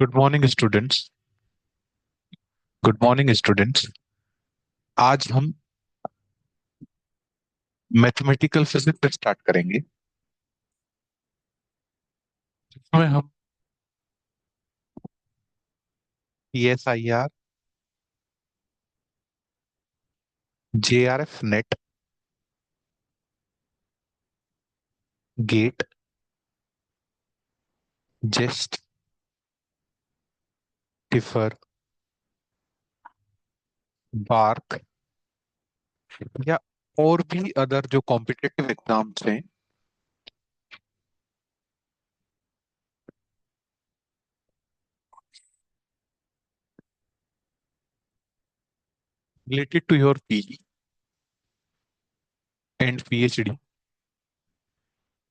Good morning students. Good morning students. आज हम mathematical physics पे स्टार्ट करेंगे, जिसमें हम CSIR, JRF NET, GATE, JEST, TIFR, BARC या और भी अदर जो कॉम्पिटिटिव एग्जाम्स हैं related to your PG and PhD,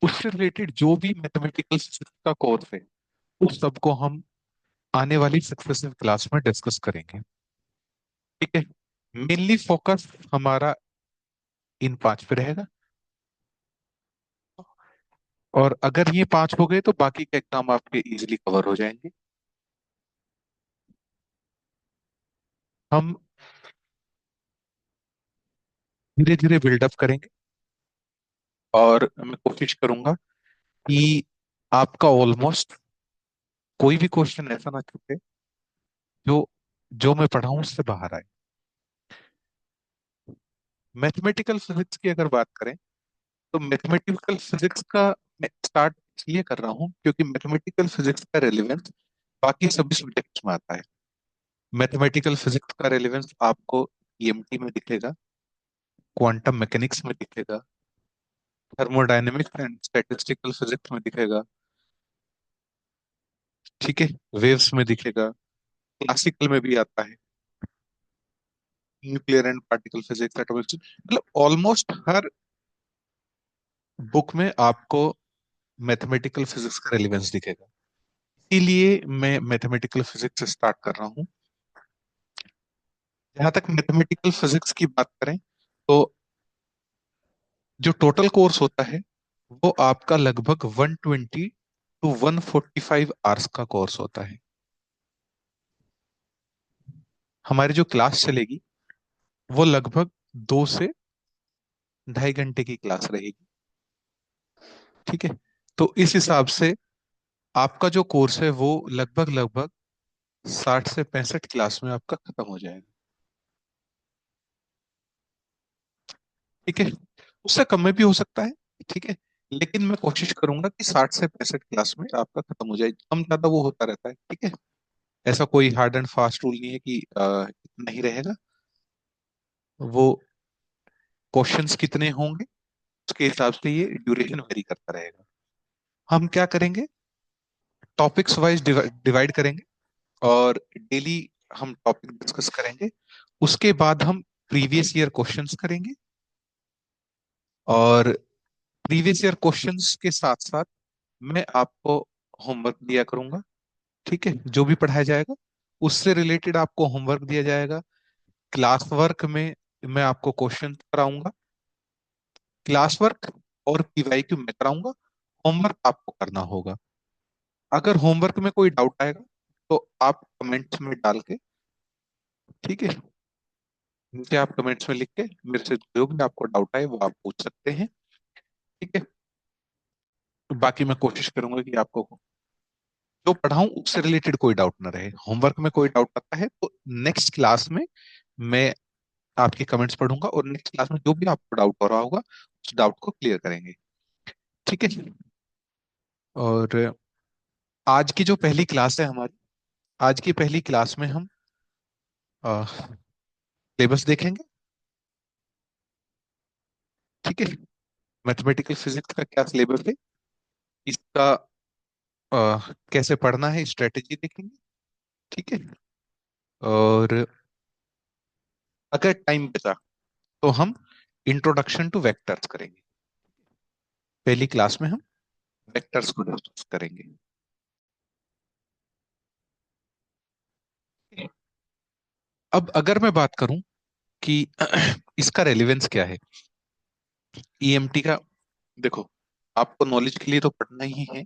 उससे रिलेटेड जो भी मैथमेटिकल फिजिक्स का कोर्स है उस सबको हम आने वाली सक्सेसिव क्लास में डिस्कस करेंगे। ठीक है। मेनली फोकस हमारा इन पांच पे रहेगा, और अगर ये पांच हो गए तो बाकी के एग्जाम आपके इजीली कवर हो जाएंगे। हम धीरे धीरे बिल्डअप करेंगे, और मैं कोशिश करूंगा कि आपका ऑलमोस्ट कोई भी क्वेश्चन ऐसा ना छूटे जो जो मैं पढ़ाऊं उससे बाहर आए। मैथमेटिकल फिजिक्स की अगर बात करें तो मैथमेटिकल फिजिक्स का मैं स्टार्ट इसलिए कर रहा हूं क्योंकि मैथमेटिकल फिजिक्स का रेलेवेंस बाकी सभी सब्जेक्ट्स में आता है। मैथमेटिकल फिजिक्स का रेलेवेंस आपको ईएमटी में दिखेगा, क्वांटम मैकेनिक्स में दिखेगा, थर्मोडायनेमिक्स एंड स्टैटिस्टिकल फिजिक्स में दिखेगा, ठीक है, वेव्स में दिखेगा, क्लासिकल में भी आता है, nuclear and particle physics, atomic, मतलब ऑलमोस्ट हर बुक में आपको मैथमेटिकल फिजिक्स का रेलेवेंस दिखेगा। इसीलिए मैं मैथमेटिकल फिजिक्स से स्टार्ट कर रहा हूँ। जहां तक मैथमेटिकल फिजिक्स की बात करें तो जो टोटल कोर्स होता है वो आपका लगभग 120 to 145 आवर्स का कोर्स होता है। हमारी जो क्लास चलेगी वो लगभग 2 से ढाई घंटे की क्लास रहेगी। ठीक है। तो इस हिसाब से आपका जो कोर्स है वो लगभग लगभग 60 से 65 क्लास में आपका खत्म हो जाएगा। ठीक है। उससे कम में भी हो सकता है। ठीक है। लेकिन मैं कोशिश करूंगा कि 60 से 65 क्लास में आपका खत्म हो जाए, कम ज्यादा वो होता रहता है। ठीक है। ऐसा कोई हार्ड एंड फास्ट रूल नहीं है कि इतना ही रहेगा। वो क्वेश्चंस कितने होंगे उसके हिसाब से ये ड्यूरेशन वेरी करता रहेगा। हम क्या करेंगे, टॉपिक्स वाइज डिवाइड करेंगे, और डेली हम टॉपिक डिस्कस करेंगे। उसके बाद हम प्रीवियस ईयर क्वेश्चंस करेंगे, और प्रीवियस ईयर क्वेश्चंस के साथ साथ मैं आपको होमवर्क दिया करूंगा। ठीक है। जो भी पढ़ाया जाएगा उससे रिलेटेड आपको होमवर्क दिया जाएगा। क्लास वर्क में मैं आपको क्वेश्चन कराऊंगा, क्लास वर्क और पीवाईक्यू मैं कराऊंगा, होमवर्क आपको करना होगा। अगर होमवर्क में कोई डाउट आएगा तो आप कमेंट्स में डाल के, ठीक है, नीचे आप कमेंट्स में लिख के मेरे से जो भी आपको डाउट आए वो आप पूछ सकते हैं। ठीक है। बाकी मैं कोशिश करूंगा कि आपको जो पढ़ाऊं उससे रिलेटेड कोई डाउट ना रहे। होमवर्क में कोई डाउट आता है तो नेक्स्ट क्लास में मैं आपके कमेंट्स पढ़ूंगा, और नेक्स्ट क्लास में जो भी आपको डाउट हो रहा होगा उस डाउट को क्लियर करेंगे। ठीक है। और आज की जो पहली क्लास है हमारी, आज की पहली क्लास में हम सिलेबस देखेंगे। ठीक है। मैथमेटिकल फिजिक्स का क्या सिलेबस है, इसका कैसे पढ़ना है, स्ट्रेटेजी देखेंगे। ठीक है। और अगर टाइम बचा तो हम इंट्रोडक्शन टू वेक्टर्स करेंगे। पहली क्लास में हम वेक्टर्स को डिस्कस करेंगे। अब अगर मैं बात करूं कि इसका रेलेवेंस क्या है ईएमटी का, देखो, आपको नॉलेज के लिए तो पढ़ना ही है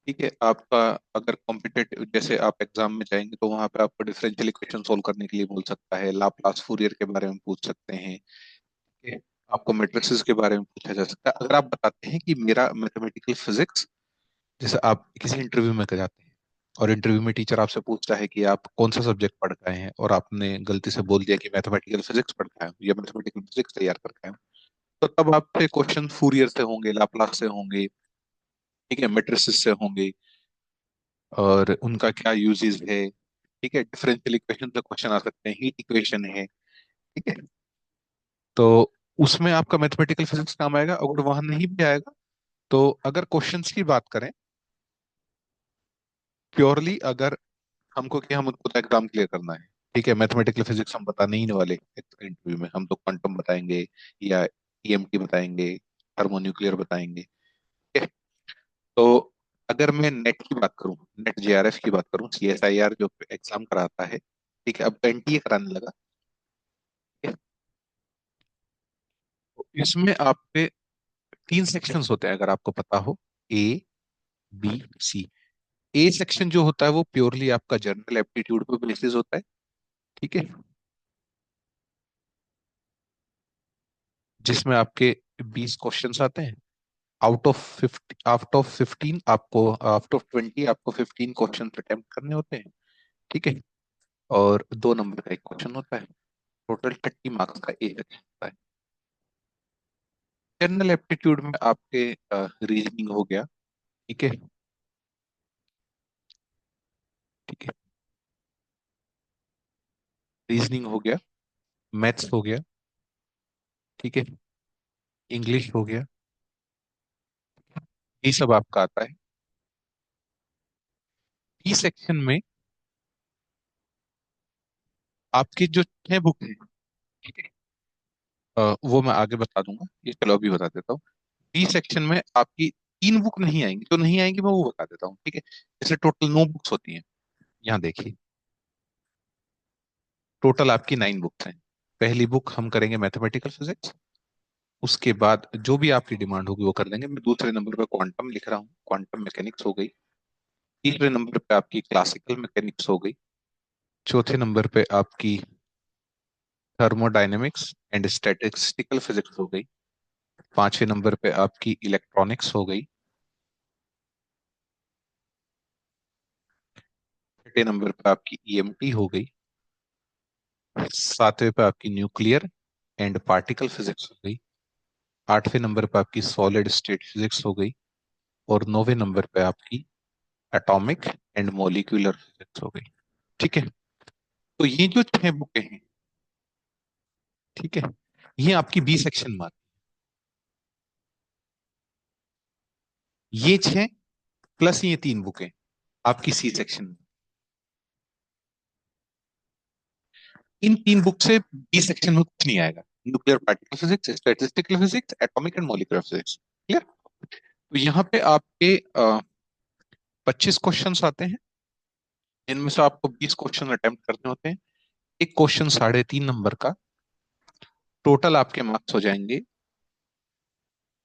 ठीक है, आपका अगर कॉम्पिटेटिव जैसे आप एग्जाम में जाएंगे तो वहां पे आपको डिफरेंशियल इक्वेशन सोल्व करने के लिए बोल सकता है, लाप्लास फूरियर के बारे में पूछ सकते हैं। ठीक है, आपको मैट्रिसेस के बारे में पूछा जा सकता है। अगर आप बताते हैं कि मेरा मैथमेटिकल फिजिक्स, जैसे आप किसी इंटरव्यू में जाते हैं और इंटरव्यू में टीचर आपसे पूछता है कि आप कौन सा सब्जेक्ट पढ़ के आए हैं, और आपने गलती से बोल दिया कि मैथमेटिकल फिजिक्स पढ़ के आए हूं या मैथमेटिकल फिजिक्स तैयार करके आए हूं, तो तब आपसे क्वेश्चन फूरियर से होंगे, लाप्लास से होंगे, ठीक है, मैट्रिसेस से होंगे, और उनका क्या यूजेस है। ठीक है, डिफरेंशियल इक्वेशन से क्वेश्चन आ सकते हैं, हीट इक्वेशन है। ठीक है, तो उसमें आपका मैथमेटिकल फिजिक्स काम आएगा। अगर वहां नहीं भी आएगा तो अगर क्वेश्चंस की बात करें प्योरली, अगर हमको कि हम उनको तो एग्जाम क्लियर करना है, ठीक है, मैथमेटिकल फिजिक्स हम बता नहीं वाले इंटरव्यू में, हम तो क्वांटम बताएंगे या ईएमटी बताएंगे, थर्मोन्यूक्लियर बताएंगे। ठीक है, तो अगर मैं नेट की बात करूं, नेट जेआरएफ की बात करूं, सीएसआईआर जो एग्जाम कराता है, ठीक है, अब तो एनटीए कराने लगा। ठीक है, तो इसमें आपके तीन सेक्शंस होते हैं अगर आपको पता हो, ए, बी, सी। ए सेक्शन जो होता है वो प्योरली आपका जनरल एप्टीट्यूड पे बेसिस होता है। ठीक है, जिसमें आपके 20 क्वेश्चंस आते हैं। आउट ऑफ 15 आपको, आउट ऑफ 20 आपको 15 क्वेश्चन अटेम्प्ट करने होते हैं। ठीक है, और 2 नंबर का एक क्वेश्चन होता है। टोटल 30 मार्क्स का एक सेक्शन होता है। जनरल एप्टीट्यूड में आपके रीजनिंग हो गया। ठीक है, ठीक है, रीजनिंग हो गया, मैथ्स हो गया, ठीक है, इंग्लिश हो गया, ये सब आपका आता है। ई सेक्शन में आपकी जो 6 बुक है, ठीक है, वो मैं आगे बता दूंगा, ये चलो अभी बता देता हूँ। बी सेक्शन में आपकी 3 बुक नहीं आएंगी, जो नहीं आएंगी मैं वो बता देता हूँ। ठीक है, जैसे टोटल 9 बुक्स होती हैं, यहाँ देखिए, टोटल आपकी 9 बुक्स हैं। पहली बुक हम करेंगे मैथमेटिकल फिजिक्स, उसके बाद जो भी आपकी डिमांड होगी वो कर देंगे। मैं दूसरे नंबर पे क्वांटम लिख रहा हूँ, क्वांटम मैकेनिक्स हो गई। तीसरे नंबर पे आपकी क्लासिकल मैकेनिक्स हो गई। चौथे नंबर पे आपकी थर्मोडायनेमिक्स एंड स्टैटिस्टिकल फिजिक्स हो गई। पांचवें नंबर पे आपकी इलेक्ट्रॉनिक्स हो गई। छठे नंबर पे आपकी ईएमटी हो गई। सातवें पे आपकी न्यूक्लियर एंड पार्टिकल फिजिक्स हो गई। आठवें नंबर पे आपकी सॉलिड स्टेट फिजिक्स हो गई। और 9वें नंबर पे आपकी एटॉमिक एंड मॉलिक्यूलर फिजिक्स हो गई। ठीक है, तो ये जो 6 बुकें हैं, ठीक है, ये आपकी बी सेक्शन में आती है। ये 6 प्लस ये 3 बुकें आपकी सी सेक्शन में। इन 3 बुक से बी सेक्शन में कुछ नहीं आएगा। Nuclear particle physics, statistical physics, atomic and molecular physics. Clear? तो यहाँ पे आपके 25 क्वेश्चन आते हैं, जिनमें से आपको 20 क्वेश्चन अटेम्प्ट करने होते हैं। एक क्वेश्चन 3.5 नंबर का। टोटल आपके मार्क्स हो जाएंगे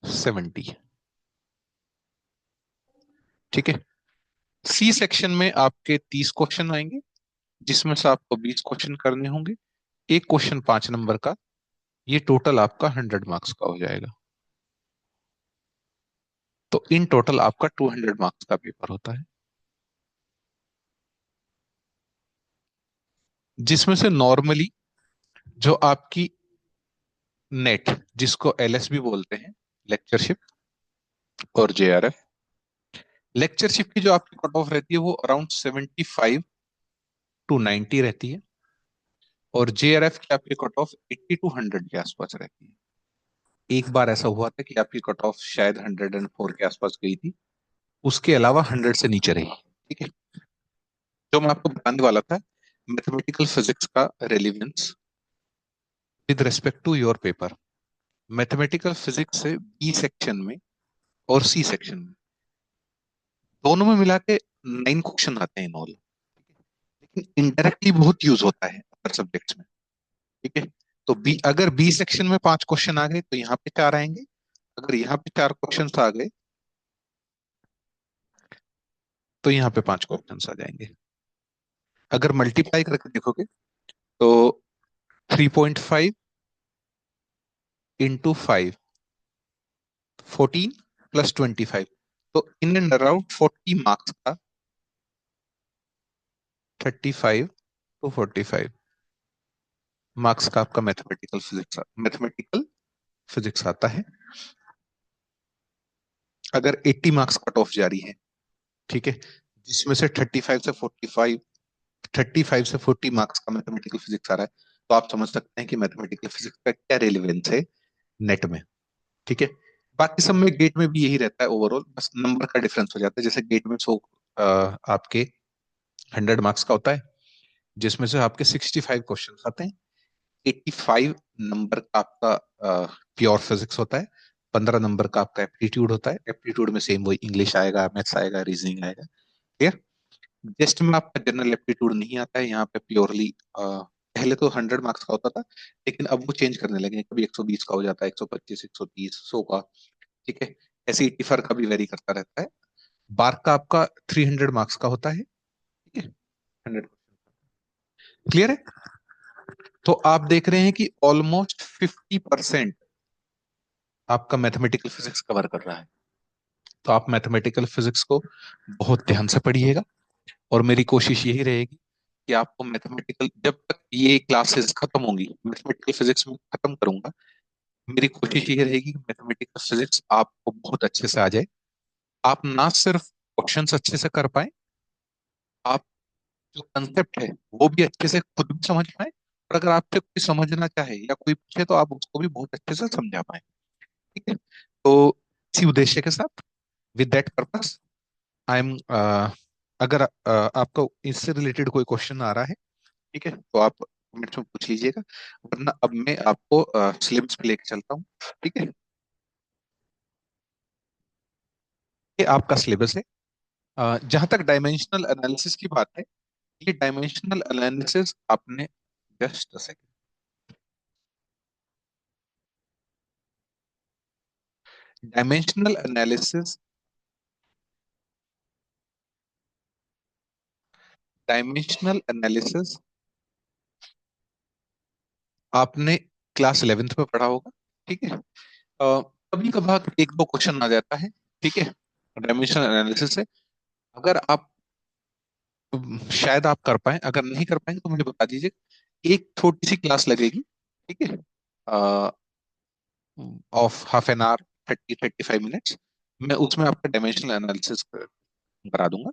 70। ठीक है, सी सेक्शन में आपके 30 क्वेश्चन आएंगे, जिसमें से आपको 20 क्वेश्चन करने होंगे। एक क्वेश्चन 5 नंबर का। ये टोटल आपका 100 मार्क्स का हो जाएगा। तो इन टोटल आपका 200 मार्क्स का पेपर होता है, जिसमें से नॉर्मली जो आपकी नेट, जिसको एलएस भी बोलते हैं, लेक्चरशिप और जेआरएफ, लेक्चरशिप की जो आपकी कट ऑफ रहती है वो अराउंड 75 to 90 रहती है, और जेआरएफ की आपकी कट ऑफ 80 to 100 के आसपास रहती है। एक बार ऐसा हुआ था कि आपकी कट ऑफ शायद 104 के आसपास गई थी, उसके अलावा 100 से नीचे रही। ठीक है, जो मैं आपको बताने वाला था, मैथमेटिकल फिजिक्स का relevance with respect to your paper. Mathematical physics से बी सेक्शन में और सी सेक्शन में दोनों में मिला के 9 क्वेश्चन आते हैं नॉल, लेकिन इनडायरेक्टली बहुत यूज होता है अदर सब्जेक्ट्स में। ठीक है, तो बी, अगर बी सेक्शन में 5 क्वेश्चन आ गए तो यहाँ पे 4 आएंगे। अगर यहाँ पे 4 क्वेश्चन आ गए तो यहाँ पे 5 क्वेश्चन आ जाएंगे। अगर मल्टीप्लाई करके देखोगे तो 3.5 इंटू 5, 14 प्लस 25, तो इन एंड अराउंड 40 मार्क्स का 35 to 45 मार्क्स का आपका मैथमेटिकल फिजिक्स आता है। अगर 80 मार्क्स कट ऑफ जारी है, ठीक है, जिसमें से 35 से 40 मार्क्स का मैथमेटिकल फिजिक्स आ रहा है, तो आप समझ सकते हैं कि मैथमेटिकल फिजिक्स का क्या रेलिवेंस है नेट में। ठीक है। बाकी सब में गेट में भी यही रहता है ओवरऑल, बस नंबर का डिफरेंस हो जाता है। जैसे गेट में 100 आपके 100 मार्क्स का होता है, जिसमें से आपके 65 क्वेश्चन आते हैं। 85 नंबर का आपका प्योर फिजिक्स होता है। 15 नंबर का आपका एप्टीट्यूड होता है। एप्टीट्यूड में सेम वही इंग्लिश आएगा, मैथ्स आएगा, रीजनिंग आएगा। क्लियर। टेस्ट में आपका जनरल एप्टीट्यूड नहीं आता है, यहाँ पे प्योरली पहले तो 100 मार्क्स का होता था, लेकिन अब वो चेंज करने लगे हैं। कभी 120 का हो जाता है, 125, 130, 100 का। ठीक है। ऐसे 85 का भी वेरी करता रहता है। बार का आपका 300 मार्क्स का होता है। ठीक है। 100। क्लियर है। तो आप देख रहे हैं कि ऑलमोस्ट 50% आपका मैथमेटिकल फिजिक्स कवर कर रहा है। तो आप मैथमेटिकल फिजिक्स को बहुत ध्यान से पढ़िएगा, और मेरी कोशिश यही रहेगी कि आपको मैथमेटिकल, जब तक ये क्लासेस खत्म होंगी, मैथमेटिकल फिजिक्स में खत्म करूंगा, मेरी कोशिश ये रहेगी कि मैथमेटिकल फिजिक्स आपको बहुत अच्छे से आ जाए। आप ना सिर्फ क्वेश्चंस अच्छे से कर पाए, आप जो कंसेप्ट है वो भी अच्छे से खुद भी समझ पाए, और अगर आपसे कोई समझना चाहे या कोई पूछे तो आप उसको भी बहुत अच्छे से समझा पाए। ठीक है। तो इसी उद्देश्य के साथ, with that purpose, I am, अगर आपको इससे रिलेटेड कोई क्वेश्चन आ रहा है, ठीक है, तो आप कमेंट्स में पूछ लीजिएगा, वरना अब मैं आपको सिलेबस पे लेके चलता हूँ। ठीक है। ये आपका सिलेबस है। जहां तक डायमेंशनल एनालिसिस की बात है, ये डायमेंशनल एनालिसिस आपने, just a second, dimensional analysis, dimensional analysis आपने क्लास 11th में पढ़ा होगा। ठीक है। कभी कभार एक दो क्वेश्चन आ जाता है। ठीक है। डायमेंशनल एनालिसिस से अगर आप, शायद आप कर पाए, अगर नहीं कर पाएंगे तो मुझे बता दीजिए। एक छोटी सी क्लास लगेगी। ठीक है। Of half an hour, 30-35 minutes, मैं उसमें आपका डायमेंशनल एनालिसिस करा दूंगा।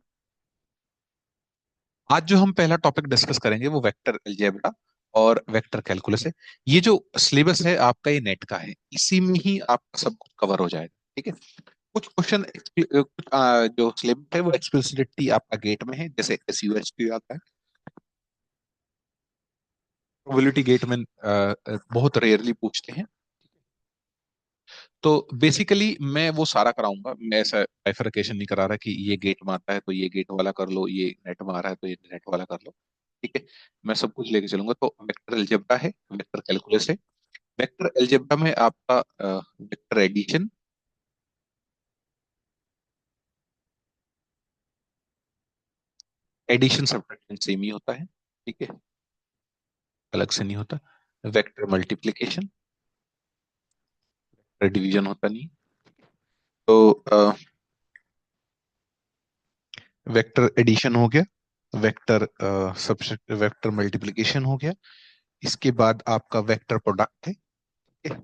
आज जो हम पहला टॉपिक डिस्कस करेंगे वो वेक्टर अलजेब्रा और वेक्टर कैलकुलस है। ये जो सिलेबस है आपका, ये नेट का है, इसी में ही आपका सब कुछ कवर हो जाएगा। ठीक है। कुछ क्वेश्चन, कुछ जो सिलेबस है वो एक्सप्लिसिटली आपका गेट में है, जैसे एसयूएच आता है। प्रोबेबिलिटी गेट में बहुत रेयरली पूछते हैं। तो बेसिकली मैं वो सारा कराऊंगा। मैं ऐसा बाइफरकेशन नहीं करा रहा कि ये गेट में आता है तो ये गेट वाला कर लो, ये नेट में आ रहा है तो ये नेट वाला कर लो। ठीक है। मैं सब कुछ लेके चलूंगा। तो वेक्टर अलजेब्रा है, वेक्टर कैलकुलस है। वेक्टर अलजेब्रा में आपका vector addition, addition subtraction same ही होता है। ठीक है। अलग से नहीं होता। वेक्टर मल्टीप्लिकेशन, डिवीजन होता नहीं। तो वेक्टर एडिशन हो गया, वेक्टर सब वेक्टर मल्टीप्लिकेशन हो गया। इसके बाद आपका वेक्टर प्रोडक्ट है। ठीक है।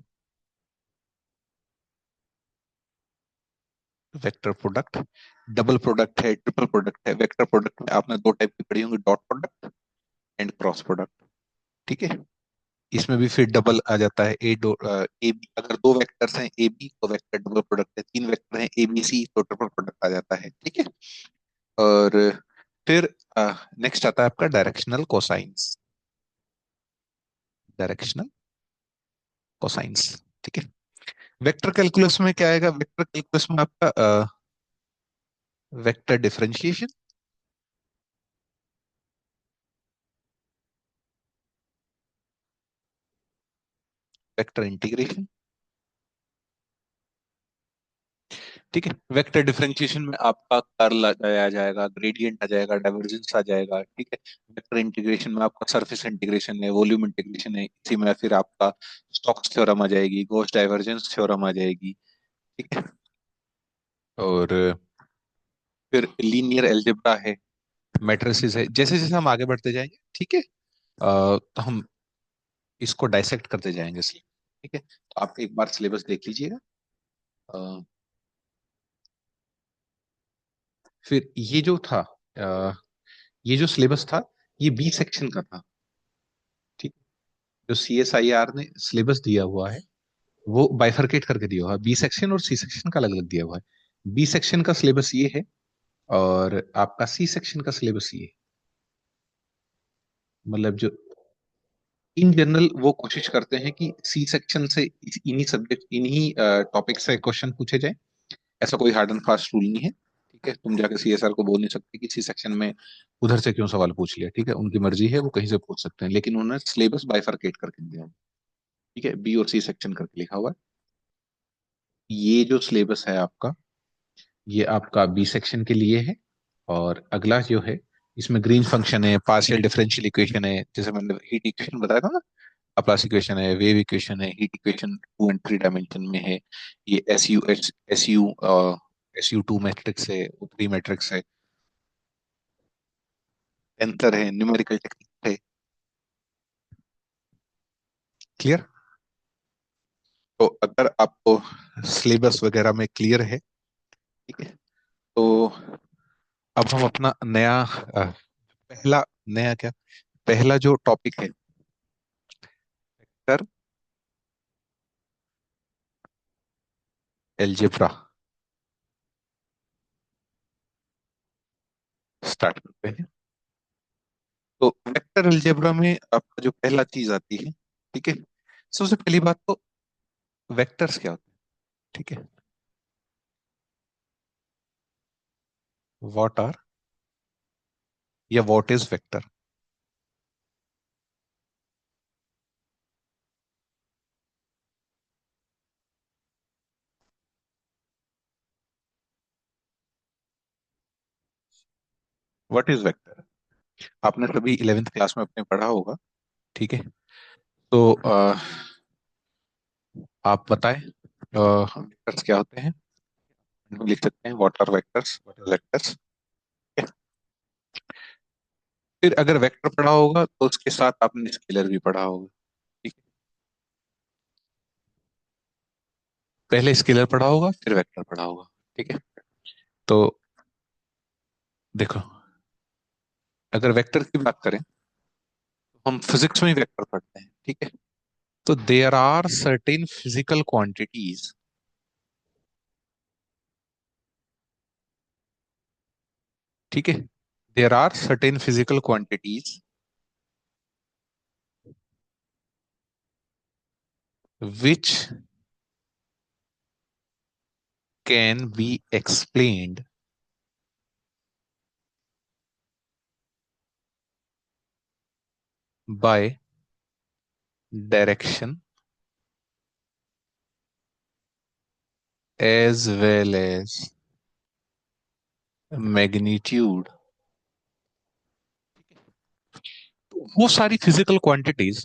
वेक्टर प्रोडक्ट, डबल प्रोडक्ट है, ट्रिपल प्रोडक्ट है। वेक्टर प्रोडक्ट में आपने दो टाइप की पढ़ी होंगी, dot product and cross product. ठीक है। इसमें भी फिर डबल आ जाता है, ए बी, अगर दो वेक्टर्स हैं ए बी तो वेक्टर डबल प्रोडक्ट है, तीन वेक्टर हैं ए बी सी तो ट्रिपल प्रोडक्ट आ जाता है। ठीक है। और फिर नेक्स्ट आता है आपका डायरेक्शनल कोसाइंस, डायरेक्शनल कोसाइंस। ठीक है। वेक्टर कैलकुलस में क्या आएगा? वेक्टर कैलकुलस में आपका वेक्टर डिफरेंशिएशन, वेक्टर इंटीग्रेशन, ठीक है। वेक्टर डिफरेंशिएशन में आपका कर्ल आ जाएगा, ग्रेडियंट आ जाएगा, डाइवर्जेंस आ जाएगा। ठीक है। वेक्टर इंटीग्रेशन में आपका सरफेस इंटीग्रेशन है, वॉल्यूम इंटीग्रेशन है, इसी में फिर आपका स्टोक्स थ्योरम आ जाएगी, गॉस डाइवर्जेंस थ्योरम आ जाएगी। ठीक है। और फिर लीनियर अलजेब्रा है, मैट्रिसेस है। जैसे जैसे हम आगे बढ़ते जाएंगे, ठीक है, तो हम इसको डाइसेक्ट करते जाएंगे इसलिए। ठीक है, तो आप एक बार सिलेबस देख लीजिएगा। अ, फिर ये जो था, अ, ये जो सिलेबस था, ये बी सेक्शन का था। ठीक। जो CSIR ने सिलेबस दिया हुआ है, वो बाइफरकेट करके दिया हुआ है, बी सेक्शन और सी सेक्शन का अलग अलग दिया हुआ है। बी सेक्शन का सिलेबस ये है, और आपका सी सेक्शन का सिलेबस ये है। मतलब जो इन जनरल वो कोशिश करते हैं कि सी सेक्शन से इन्हीं सब्जेक्ट, इन्हीं टॉपिक से क्वेश्चन पूछे जाए। ऐसा कोई हार्ड एंड फास्ट रूल नहीं है। ठीक है, तुम जाके CSR को बोल नहीं सकते कि सी सेक्शन में उधर से क्यों सवाल पूछ लिया। ठीक है, उनकी मर्जी है, वो कहीं से पूछ सकते हैं, लेकिन उन्होंने सिलेबस बाइफरकेट करके दिया है। ठीक है, बी और सी सेक्शन करके लिखा हुआ है। ये जो सिलेबस है आपका, ये आपका बी सेक्शन के लिए है। और अगला जो है, इसमें ग्रीन फंक्शन है, पार्शियल डिफरेंशियल इक्वेशन है, जैसे मैंने हीट इक्वेशन बताया था ना, लाप्लास इक्वेशन है, वेव इक्वेशन है, हीट इक्वेशन 2 और 3 डायमेंशन में है। ये SU2 मैट्रिक्स है, U3 मैट्रिक्स है, टेंसर है, न्यूमेरिकल टेक्निक है। क्लियर? तो अगर आपको सिलेबस वगैरह में क्लियर है, ठीक है, तो अब हम अपना नया पहला, नया क्या, पहला जो टॉपिक है, वेक्टर एल्जेब्रा, स्टार्ट करते हैं। तो वेक्टर अलजेब्रा में आपका जो पहला चीज आती है, ठीक है, सबसे पहली बात तो वेक्टर्स क्या होते हैं। ठीक है, व्हाट आर, या what is vector. What is vector, आपने सभी 11th क्लास में अपने पढ़ा होगा। ठीक है, तो आप बताएं वेक्टर्स क्या होते हैं। हम लिख सकते हैं what are vectors, what is vectors. फिर अगर वेक्टर पढ़ा होगा तो उसके साथ आपने स्केलर भी पढ़ा होगा। ठीक है, पहले स्केलर पढ़ा होगा, फिर वेक्टर पढ़ा होगा। ठीक है, तो देखो, अगर वेक्टर की बात करें, तो हम फिजिक्स में ही वेक्टर पढ़ते हैं। ठीक है, तो there are certain physical quantities. ठीक है, there are certain physical quantities which can be explained by direction as well as magnitude. वो सारी फिजिकल क्वांटिटीज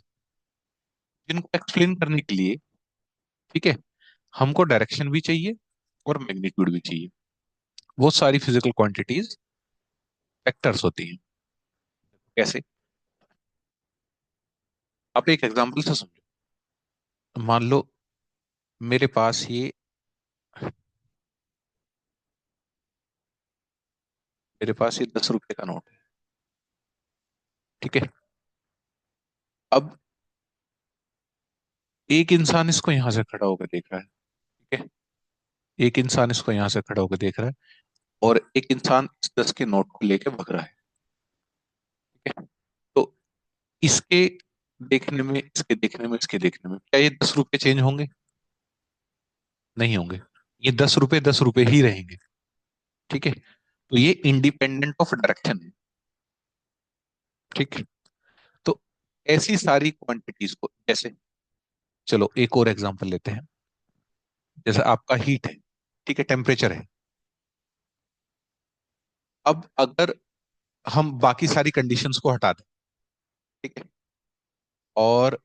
जिनको एक्सप्लेन करने के लिए, ठीक है, हमको डायरेक्शन भी चाहिए और मैग्नीट्यूड भी चाहिए। वो सारी फिजिकल क्वांटिटीज वेक्टर्स होती हैं। कैसे? आप एक एग्जांपल से समझो। मान लो मेरे पास ये, मेरे पास ये 10 रुपए का नोट है। ठीक है, अब एक इंसान इसको यहां से खड़ा होकर देख रहा है। ठीक है, एक इंसान इसको यहां से खड़ा होकर देख रहा है, और एक इंसान इस 10 के नोट को लेकर भग रहा है। ठीक है, तो इसके देखने में, इसके देखने में, इसके देखने में, क्या ये 10 रुपए चेंज होंगे? नहीं होंगे। ये 10 रुपए 10 रुपए ही रहेंगे। ठीक है, तो ये इंडिपेंडेंट ऑफ डायरेक्शन है। ठीक है, तो ऐसी सारी क्वांटिटीज को, जैसे, चलो एक और एग्जांपल लेते हैं। जैसे आपका हीट है। ठीक है, टेम्परेचर है। अब अगर हम बाकी सारी कंडीशंस को हटा दें, ठीक है, और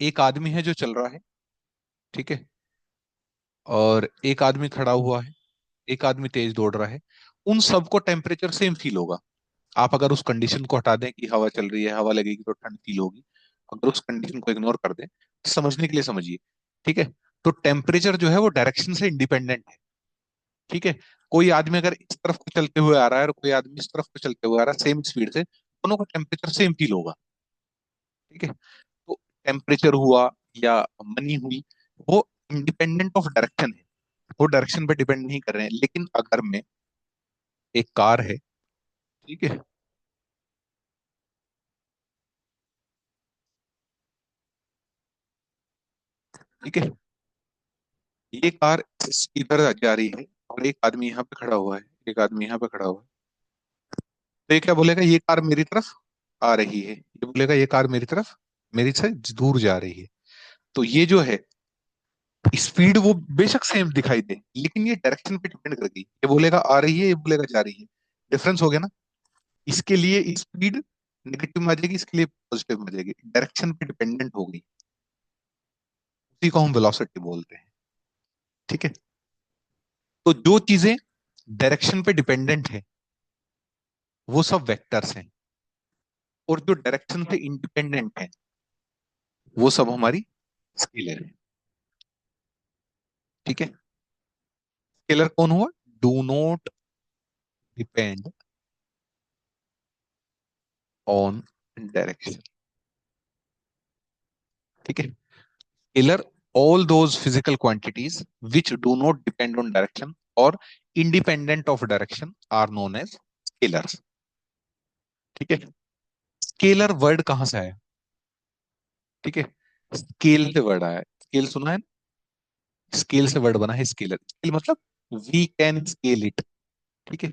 एक आदमी है जो चल रहा है, ठीक है, और एक आदमी खड़ा हुआ है, एक आदमी तेज दौड़ रहा है, उन सबको टेम्परेचर सेम फील होगा। आप अगर उस कंडीशन को हटा दें कि हवा चल रही है, हवा लगेगी तो ठंड फील होगी, अगर उस कंडीशन को इग्नोर कर दें तो समझने के लिए समझिए, ठीक है। तो टेम्परेचर जो है वो डायरेक्शन से इंडिपेंडेंट है, ठीक है। कोई आदमी अगर इस तरफ को चलते हुए आ रहा है और कोई आदमी इस तरफ को चलते हुए आ रहा है, सेम स्पीड से, दोनों का टेम्परेचर सेम फील होगा, ठीक है। तो टेम्परेचर हुआ या मनी हुई, वो इंडिपेंडेंट ऑफ डायरेक्शन है, वो डायरेक्शन पे डिपेंड नहीं कर रहे हैं। लेकिन अगर मैं, एक कार है, ठीक है, ठीक है, ये कार इधर जा रही है और एक आदमी यहाँ पे खड़ा हुआ है, एक आदमी यहाँ पे खड़ा हुआ है, तो ये क्या बोलेगा, ये कार मेरी तरफ आ रही है, ये बोलेगा ये कार मेरी तरफ, मेरी से दूर जा रही है। तो ये जो है, स्पीड वो बेशक सेम दिखाई दे, लेकिन ये डायरेक्शन पे डिपेंड कर गई, ये बोलेगा आ रही है, ये बोलेगा जा रही है, डिफरेंस हो गया ना। इसके लिए स्पीड नेगेटिव में आ जाएगी, इसके लिए पॉजिटिव में आ जाएगी, डायरेक्शन पे डिपेंडेंट हो गई, उसी को हम वेलोसिटी बोलते हैं, ठीक है। तो जो चीजें डायरेक्शन पे डिपेंडेंट है वो सब वेक्टर्स हैं, और जो डायरेक्शन से इंडिपेंडेंट है वो सब हमारी स्केलर है, ठीक है। स्केलर कौन हुआ, do not depend on direction, ठीक है। Scalar, all those physical quantities which do not depend on direction or independent of direction are known as scalars, ठीक है। स्केलर वर्ड कहां से आया, ठीक है, स्केल से वर्ड आया है, स्केल सुना है, स्केल से वर्ड बना है स्केलर, स्केल मतलब वी कैन स्केल इट, ठीक है,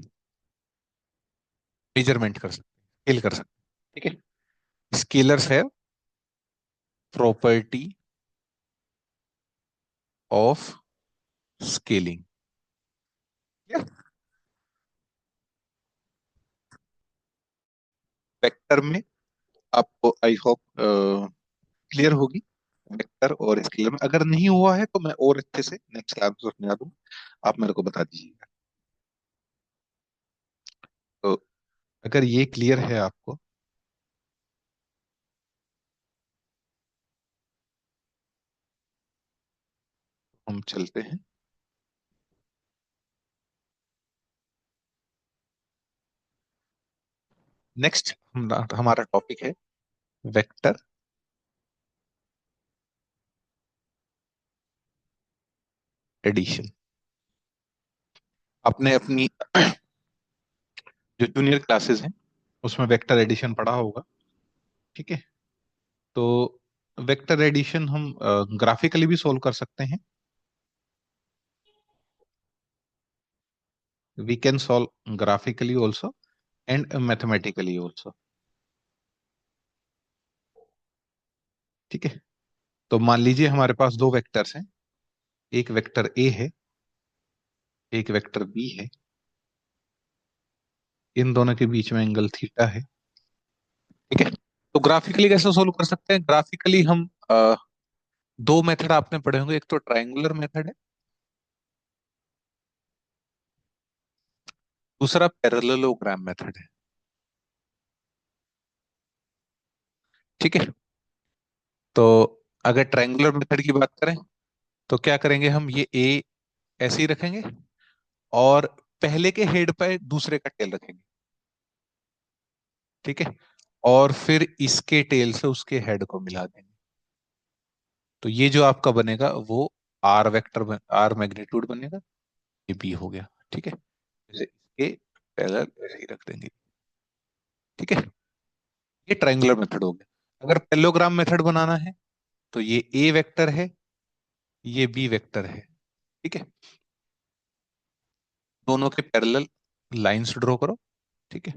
मेजरमेंट कर सकते, स्केल कर सकते, ठीक है। स्केलर्स है प्रॉपर्टी ऑफ स्केलिंग, वेक्टर में आपको आई होप क्लियर होगी, वेक्टर और स्केलर में। अगर नहीं हुआ है तो मैं और अच्छे से नेक्स्ट क्लास में समझा दूँ, आप मेरे को बता दीजिएगा। तो अगर ये क्लियर है आपको, हम चलते हैं। नेक्स्ट हमारा टॉपिक है वेक्टर एडिशन। आपने अपनी जो जूनियर क्लासेस हैं उसमें वेक्टर एडिशन पढ़ा होगा, ठीक है। तो वेक्टर एडिशन हम ग्राफिकली भी सोल्व कर सकते हैं, we can solve graphically also and mathematically also, ठीक है। तो मान लीजिए हमारे पास दो वेक्टर्स हैं, एक वेक्टर ए है, एक वेक्टर बी है, इन दोनों के बीच में एंगल थीटा है, ठीक है। तो ग्राफिकली कैसे सोल्व कर सकते हैं, ग्राफिकली हम दो मेथड आपने पढ़े होंगे, एक तो ट्रायंगुलर मेथड है, दूसरा पैरेललोग्राम मेथड है, ठीक है। तो अगर ट्रायंगुलर मेथड की बात करें तो क्या करेंगे, हम ये ए ऐसे ही रखेंगे और पहले के हेड पे दूसरे का टेल रखेंगे, ठीक है, और फिर इसके टेल से उसके हेड को मिला देंगे। तो ये जो आपका बनेगा वो आर वेक्टर, आर मैग्नीट्यूड बनेगा, ये बी हो गया, ठीक है। जैसे इसके पैरेलल ऐसे ही रख देंगे, ठीक है। ये ट्रायंगुलर मेथड हो गया। अगर पैरेललोग्राम मेथड बनाना है तो ये ए वेक्टर है, ये बी वेक्टर है, ठीक है, दोनों के पैरेलल लाइंस ड्रॉ करो, ठीक है,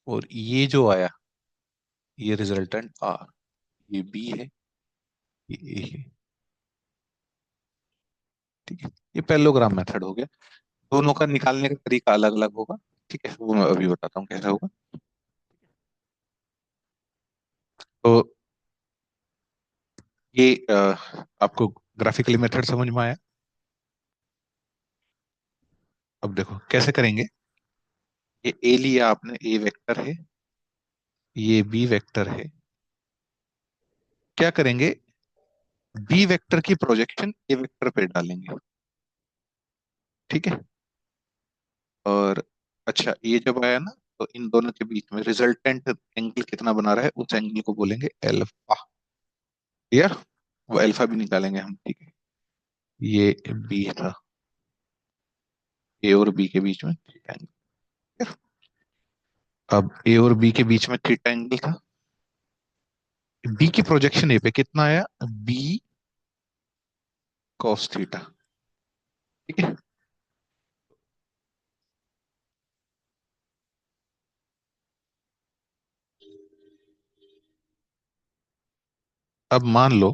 और ये जो आया ये रिजल्टेंट आर, ये बी है, ये ए है, ठीक है, ये पैरेललोग्राम मेथड हो गया। दोनों का निकालने का तरीका अलग अलग होगा। ठीक है, वो मैं अभी बताता हूँ कैसा होगा। तो ये आपको ग्राफिकली मेथड समझ में आया। अब देखो कैसे करेंगे। ये ए लिया आपने, ए वेक्टर है, ये बी वेक्टर है। क्या करेंगे, बी वेक्टर की प्रोजेक्शन ए वेक्टर पे डालेंगे। ठीक है, और अच्छा ये जब आया ना, तो इन दोनों के बीच में रिजल्टेंट एंगल कितना बना रहा है, उस एंगल को बोलेंगे एल्फा। क्लियर, वो अल्फा भी निकालेंगे हम। ठीक है, ये बी था, ए और बी के बीच में थीटा एंगल। अब ए और बी के बीच में थीटा एंगल था। बी की प्रोजेक्शन ए पे कितना आया, बी कॉस थीटा। ठीक है, अब मान लो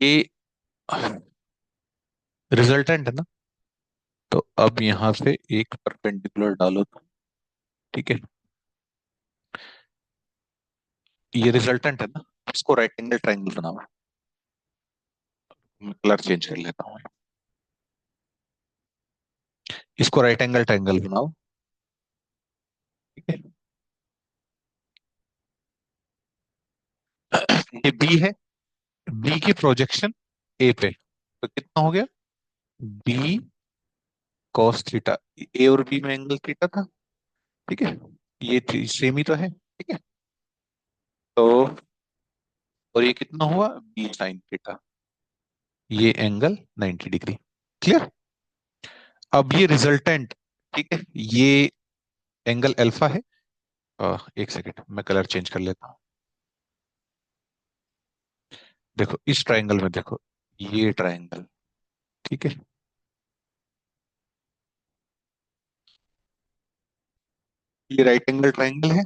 ये रिजल्टेंट है ना, तो अब यहां से एक परपेंडिकुलर डालो तो। ठीक है, ये रिजल्टेंट है ना, इसको राइट एंगल ट्राइंगल बनाओ। मैं कलर चेंज कर लेता हूँ, इसको राइट एंगल ट्राइंगल बनाओ। ठीक है, ये बी है, बी की प्रोजेक्शन ए पे, तो कितना हो गया, बी कॉस थीटा। ए और बी में एंगल थीटा था। ठीक है, ये सेम ही तो है। ठीक है, तो और ये कितना हुआ, बी साइन थीटा, ये एंगल 90 डिग्री। क्लियर। अब ये रिजल्टेंट, ठीक है, ये एंगल अल्फा है। एक सेकेंड मैं कलर चेंज कर लेता हूँ। देखो इस ट्रायंगल में देखो, ये ट्रायंगल, ठीक है, ये राइट एंगल ट्रायंगल है।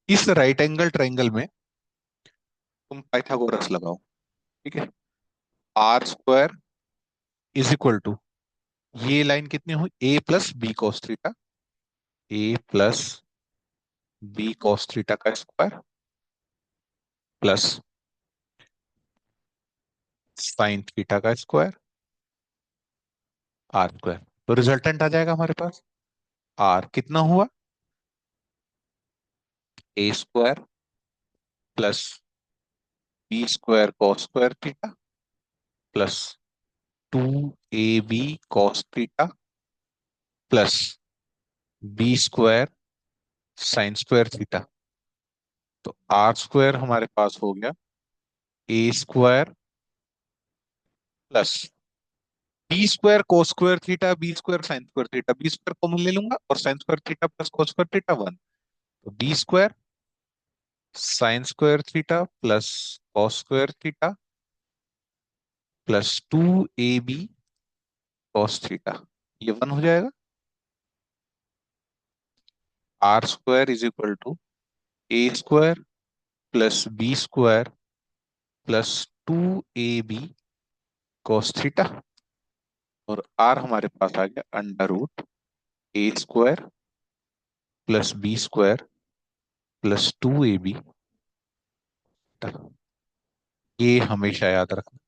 इस राइट एंगल ट्रायंगल में तुम पाइथागोरस लगाओ। ठीक है, R square is equal to, ये लाइन कितनी हुई, a plus b cos theta, a plus b cos theta का स्क्वायर प्लस साइन थीटा का स्क्वायर आर स्क्वायर। तो रिजल्टेंट आ जाएगा हमारे पास, आर कितना हुआ, a square plus b square cos square theta plus 2ab cos theta plus b square sine square theta. तो आर स्क्वायर हमारे पास हो गया a square plus b square cos square theta, b square sine square theta, b square common ले लूंगा और sine square theta plus cos square theta 1। तो b square sine square theta plus cos square theta plus 2ab cos theta, ये 1 हो जाएगा। R square is equal to a square plus b square plus 2ab cos theta, और R हमारे पास आ गया under root a square plus b square plus 2ab। ये हमेशा याद रखना,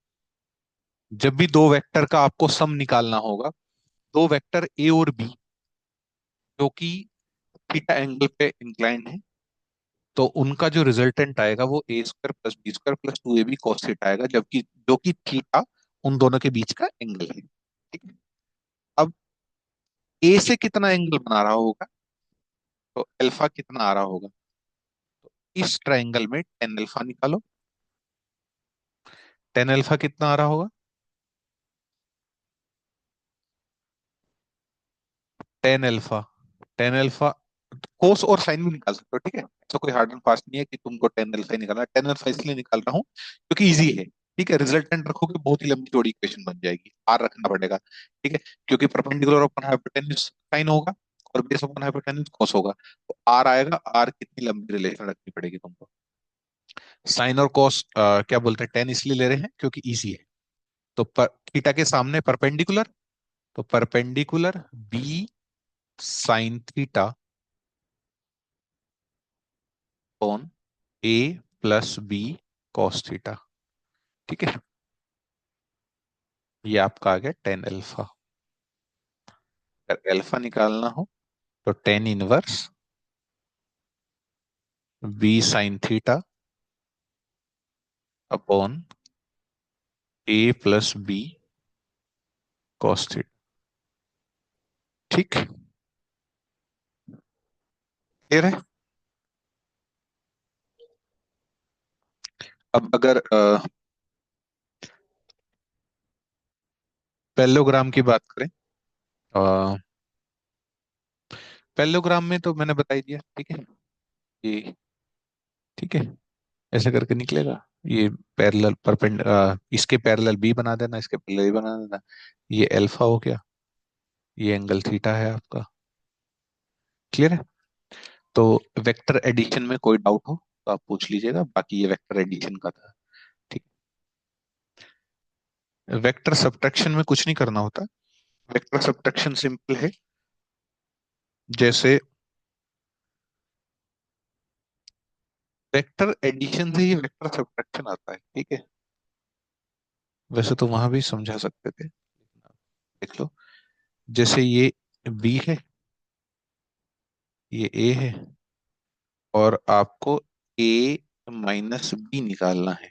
जब भी दो वेक्टर का आपको सम निकालना होगा, दो वेक्टर ए और बी जो कि थीटा एंगल पे इंक्लाइंड है, तो उनका जो रिजल्टेंट आएगा वो a square plus b square plus 2ab cos theta आएगा, जबकि जो कि थीटा उन दोनों के बीच का एंगल है। ठीक है, अब ए से कितना एंगल बना रहा होगा, तो अल्फा कितना आ रहा होगा, तो इस ट्रायंगल में टेन अल्फा निकालो। टेन अल्फा कितना आ रहा होगा, tan alpha, tan alpha cos और साइन भी निकाल सकते हो। ठीक है, ऐसा कोई हार्ड एंड फास्ट नहीं है कि तुमको टेन अल्फा ही निकालना है। टेन अल्फा इसलिए निकाल रहा हूँ क्योंकि इजी है। ठीक है, रिजल्टेंट रखोगे बहुत ही लंबी चौड़ी इक्वेशन बन जाएगी, आर रखना पड़ेगा। ठीक है, क्योंकि परपेंडिकुलर अपॉन हाइपोटेन्यूज साइन होगा, और बेस अपॉन हाइपोटेन्यूज कॉस होगा, तो आर आएगा। आर कितनी लंबी रिलेशन रखनी पड़ेगी तुमको? साइन और कॉस क्या बोलते हैं, टेन इसलिए ले रहे हैं क्योंकि इजी है। तो थीटा के सामने परपेंडिकुलर, तो perpendicular b sine theta upon a plus b cos theta. ठीक है, ये आपका आ गया टेन अल्फा। अगर अल्फा निकालना हो तो tan inverse b sine theta upon a plus b cos theta. ठीक, क्लियर है? अब अगर पैरेललोग्राम की बात करें, पैरेललोग्राम में तो मैंने बता ही दिया। ठीक है, ये ठीक है, ऐसे करके निकलेगा। ये पैरेलल इसके पैरेलल बी बना देना, इसके पैरेलल ए बना देना। ये अल्फा हो गया, ये एंगल थीटा है आपका। क्लियर है? तो वेक्टर एडिशन में कोई डाउट हो तो आप पूछ लीजिएगा, बाकी ये वेक्टर एडिशन का था। ठीक, वेक्टर सब्ट्रैक्शन में कुछ नहीं करना होता। वेक्टर सब्ट्रैक्शन सिंपल है। जैसे वेक्टर एडिशन से ही वेक्टर सब्ट्रैक्शन आता है। ठीक है, वैसे तो वहां भी समझा सकते थे, देख लो। जैसे ये बी है, ये ए है, और आपको ए माइनस बी निकालना है।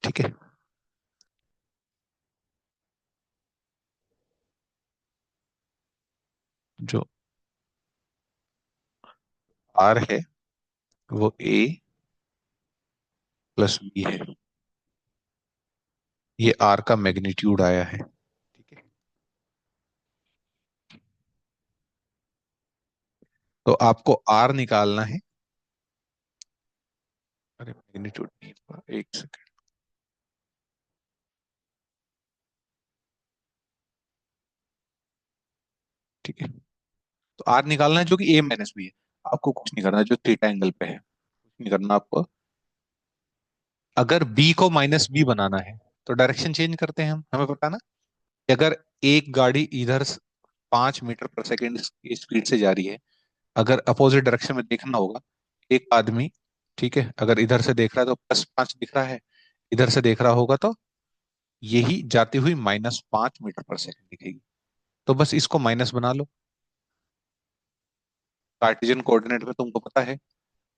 ठीक है, जो आर है वो ए प्लस बी है। ये आर का मैग्नीट्यूड आया है। ठीक है, तो आपको आर निकालना है। अरे मैग्नीट्यूड नहीं था, एक सेकंड। ठीक है, तो आर निकालना है जो कि ए माइनस बी है। आपको कुछ नहीं करना, जो थीटा एंगल पे है कुछ नहीं करना आपको। अगर बी को माइनस बी बनाना है तो डायरेक्शन चेंज करते हैं हम, हमें पता ना कि अगर एक गाड़ी इधर 5 मीटर पर सेकेंड की स्पीड से जा रही है, अगर अपोजिट डायरेक्शन में देखना होगा, एक आदमी, ठीक है, अगर इधर से देख रहा है तो +5 दिख रहा है, इधर से देख रहा होगा तो यही जाती हुई -5 मीटर पर सेकेंड दिखेगी। तो बस इसको माइनस बना लो। कार्टेशियन कोऑर्डिनेट में तुमको पता है,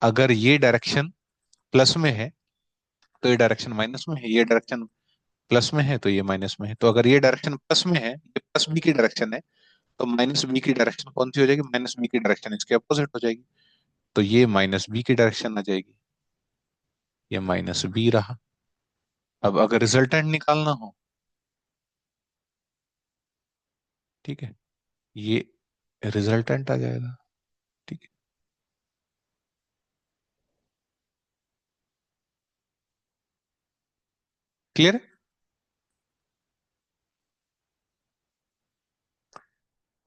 अगर ये डायरेक्शन प्लस में है तो ये डायरेक्शन माइनस में है, ये डायरेक्शन प्लस में है तो ये माइनस में है। तो अगर ये डायरेक्शन प्लस में है, ये प्लस बी की डायरेक्शन है, तो माइनस बी की डायरेक्शन कौन सी हो जाएगी? माइनस बी की डायरेक्शन इसके अपोजिट हो जाएगी। तो ये माइनस बी की डायरेक्शन आ जाएगी, ये माइनस बी रहा। अब अगर रिजल्टेंट निकालना हो, ठीक है, ये रिजल्टेंट आ जाएगा। ठीक है, क्लियर है?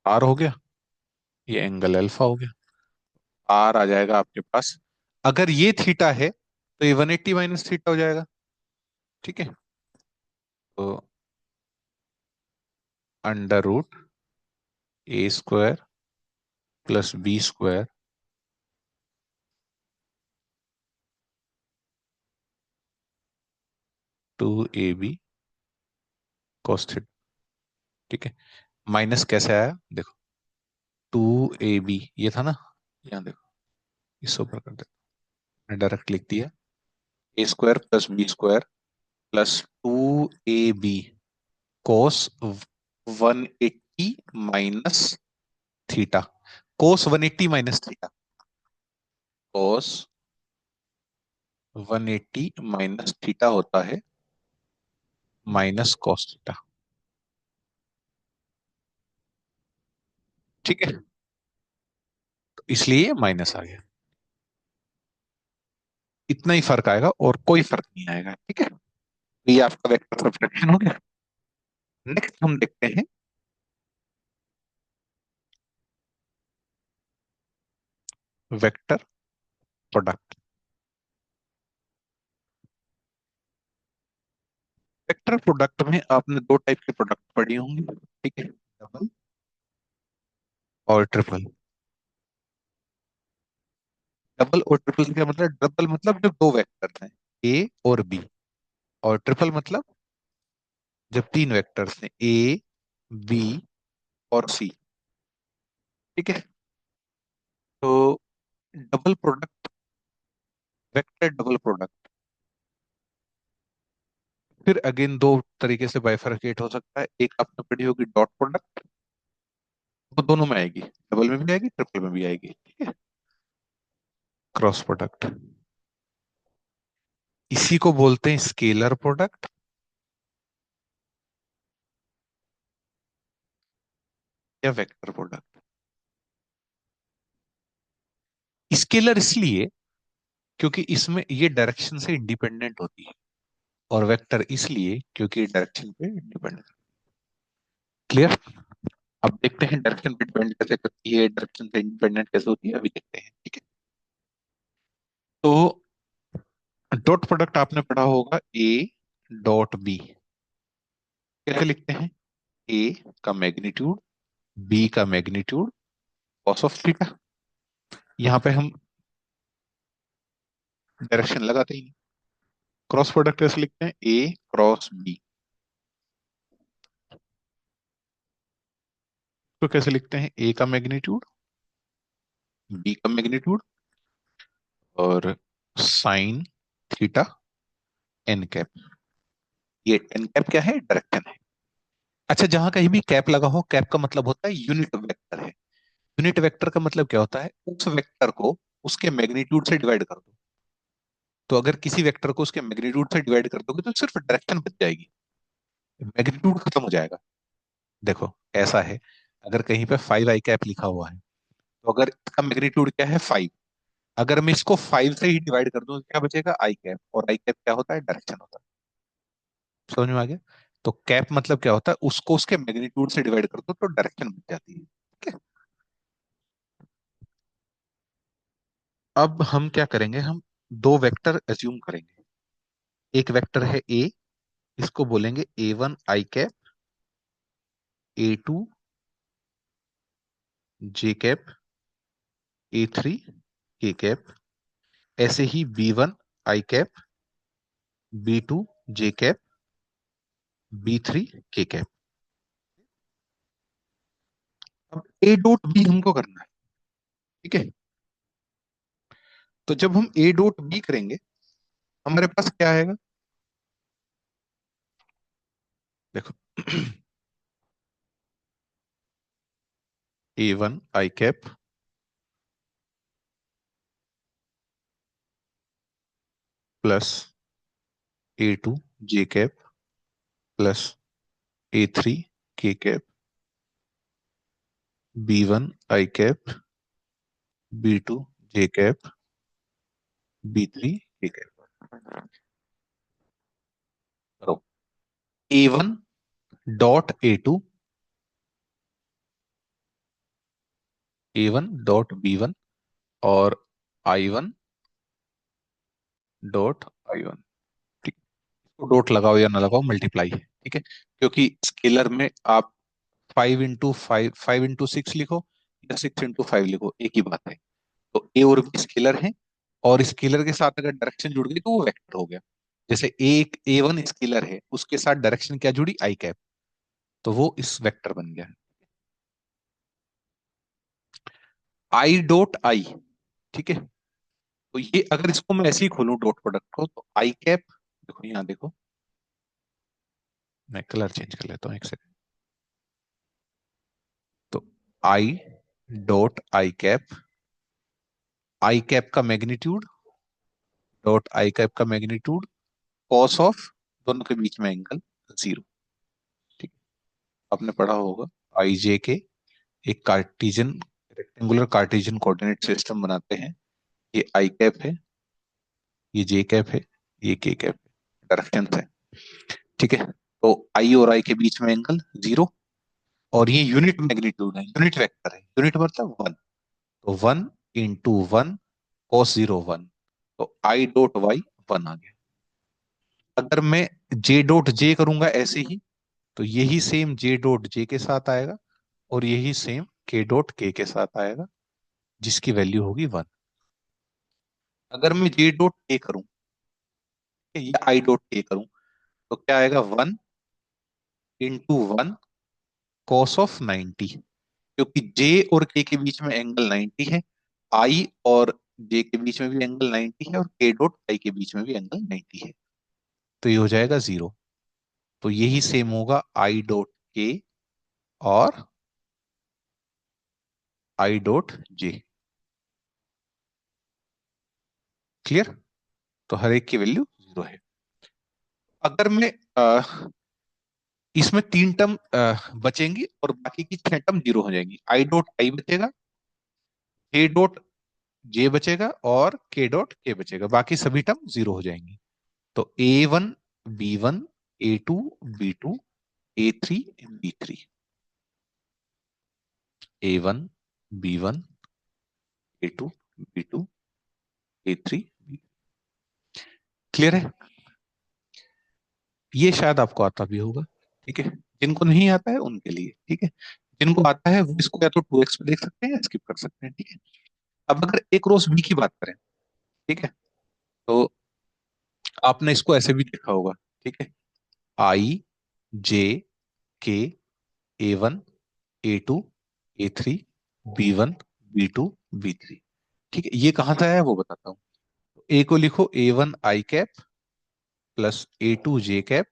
आर हो गया, ये एंगल अल्फा हो गया। आर आ जाएगा आपके पास। अगर ये थीटा है तो ये 180 माइनस थीटा हो जाएगा। ठीक है, तो √a² plus b² 2ab cos theta. ठीक है, माइनस कैसे आया देखो, 2ab ये था ना, यहाँ देखो, इससे ऊपर कर दे, मैंने डायरेक्ट लिख दिया। a² plus b² plus 2ab कोस 180 माइनस थीटा। कोस 180 माइनस थीटा, कोस 180 माइनस थीटा होता है माइनस कॉस थीटा। ठीक है, तो इसलिए ये माइनस आ गया। इतना ही फर्क आएगा और कोई फर्क नहीं आएगा। ठीक है, तो ये आपका वेक्टर सब्ट्रैक्शन हो गया। नेक्स्ट हम देखते हैं वेक्टर प्रोडक्ट। वेक्टर प्रोडक्ट में आपने दो टाइप के प्रोडक्ट पढ़ी होंगी, ठीक है, डबल और ट्रिपल। डबल और ट्रिपल से क्या मतलब? डबल मतलब जब दो वेक्टर्स हैं, ए और बी, और ट्रिपल मतलब जब तीन वेक्टर्स हैं, ए बी और सी। ठीक है। तो double product, vector double product फिर अगेन दो तरीके से बाइफरकेट हो सकता है। एक आपने पढ़ी होगी डॉट प्रोडक्ट, वो दोनों में आएगी, डबल में भी आएगी, ट्रिपल में भी आएगी, ठीक है। क्रॉस प्रोडक्ट, इसी को बोलते हैं स्केलर प्रोडक्ट या वेक्टर प्रोडक्ट। स्केलर इसलिए क्योंकि इसमें ये डायरेक्शन से इंडिपेंडेंट होती है, और वेक्टर इसलिए क्योंकि डायरेक्शन पे डिपेंड। क्लियर? अब देखते हैं डायरेक्शन पे डिपेंड कैसे करती है, डायरेक्शन से इंडिपेंडेंट कैसे होती है, अभी देखते हैं, ठीक है। तो डॉट प्रोडक्ट आपने पढ़ा होगा, ए डॉट बी कैसे लिखते हैं? ए का मैग्नीट्यूड, बी का मैग्नीट्यूड, कॉस ऑफ थीटा। यहाँ पे हम डायरेक्शन लगाते ही नहीं। क्रॉस प्रोडक्ट कैसे लिखते हैं? ए क्रॉस बी, तो कैसे लिखते हैं? ए का मैग्नीट्यूड, बी का मैग्नीट्यूड, और साइन थीटा एन कैप। ये एन कैप क्या है? डायरेक्शन है। अच्छा, जहां कहीं भी कैप लगा हो, कैप का मतलब होता है यूनिट वेक्टर है। यूनिट वेक्टर का मतलब क्या होता है? उस वेक्टर को उसके मैग्नीट्यूड से डिवाइड कर दो। तो अगर किसी वेक्टर को उसके मैग्नीट्यूड से डिवाइड कर दोगे तो सिर्फ डायरेक्शन बच जाएगी, मैग्नीट्यूड खत्म हो जाएगा। देखो ऐसा है, अगर कहीं पे 5 आई कैप लिखा हुआ है, तो अगर इसका मैग्नीट्यूड क्या है? 5, अगर मैं इसको 5 से ही डिवाइड कर दूं तो क्या बचेगा? आई कैप, और आई कैप क्या होता है? डायरेक्शन होता है। समझ में आ गया? तो कैप मतलब क्या होता है? उसको उसके मैग्नीट्यूड से डिवाइड कर दो तो डायरेक्शन बच जाती है, ठीक है। अब हम क्या करेंगे? हम दो वेक्टर एज्यूम करेंगे। एक वेक्टर है ए, इसको बोलेंगे A1 आई कैप, A2 जे कैप, A3 के कैप। ऐसे ही B1 आई कैप, B2 जे कैप, B3 के कैप। अब ए डॉट बी हमको करना है, ठीक है। तो जब हम ए डॉट बी करेंगे, हमारे पास क्या आएगा? देखो A1 आई कैप प्लस A2 जे कैप प्लस A3 के कैप, B1 आई कैप, B2 जे कैप, B3 के कैप। करो A1 dot A2, A1 dot B1, और I1 डॉट I1। ठीक, तो डॉट लगाओ या ना लगाओ, मल्टीप्लाई है, ठीक है। क्योंकि स्केलर में आप 5 इंटू 5, 5 इंटू 6 लिखो या 6 इंटू 5 लिखो, एक ही बात है। तो ए और बी स्केलर है, और स्केलर के साथ अगर डायरेक्शन जुड़ गई तो वो वेक्टर हो गया। जैसे एक A1 स्केलर है, उसके साथ डायरेक्शन क्या जुड़ी? आई कैप, तो वो इस वेक्टर बन गया। आई डॉट आई, ठीक है। तो ये अगर इसको मैं ऐसे ही खोलूं डॉट प्रोडक्ट को, तो आई कैप, देखो यहाँ देखो, मैं कलर चेंज कर लेता हूँ एक सेकंड। तो आई डॉट आई कैप का मैग्नीट्यूड डॉट आई कैप का मैग्नीट्यूड, कॉस ऑफ दोनों के बीच में एंगल 0, ठीक है। आपने पढ़ा होगा आई जे के एक Cartesian, rectangular Cartesian coordinate system बनाते हैं। ये आई कैप है, ये जे कैप है, ये के कैप है, डायरेक्शन है, ठीक है। तो आई और आई के बीच में एंगल 0, और ये यूनिट मैग्नीट्यूड है, यूनिट वेक्टर है। यूनिट मतलब 1, तो 1 into one cos zero one, तो आई डॉट वाई वन आ गया। अगर मैं जे डॉट जे करूंगा ऐसे ही, तो यही सेम जे डॉट जे के साथ आएगा, और यही सेम के डॉट के साथ आएगा, जिसकी वैल्यू होगी वन। अगर मैं जे डॉट के करूं या आई डॉट के करूं, तो क्या आएगा, one into one cos of 90, क्योंकि जे और के बीच में एंगल 90 है, आई और जे के बीच में भी एंगल 90 है, और के डॉट आई के बीच में भी एंगल 90 है, तो ये हो जाएगा जीरो। तो यही सेम होगा आई डॉट के और आई डॉट जे। क्लियर? तो हर एक की वैल्यू जीरो है। अगर मैं इसमें तीन टर्म बचेंगी और बाकी की छह टर्म जीरो हो जाएंगी। आई डॉट आई बचेगा, जे डॉट जे बचेगा, और के डॉट के बचेगा, बाकी सभी टर्म जीरो हो जाएंगी। तो A1 B1 A2 B2 A3 B3, A1 B1 A2 B2 A3 B। Clear है? ये शायद आपको आता भी होगा, ठीक है। जिनको नहीं आता है उनके लिए, ठीक है। जिनको आता है वो इसको या तो 2x पे देख सकते हैं या स्किप कर सकते हैं, ठीक है। अब अगर एक रोज बी की बात करें, ठीक है, तो आपने इसको ऐसे भी देखा होगा, ठीक है। आई जे के A1 A2 A3 B1 B2 B3, ठीक है। ये कहां से आया है वो बताता हूँ। ए को लिखो A1 आई कैप प्लस A2 जे कैप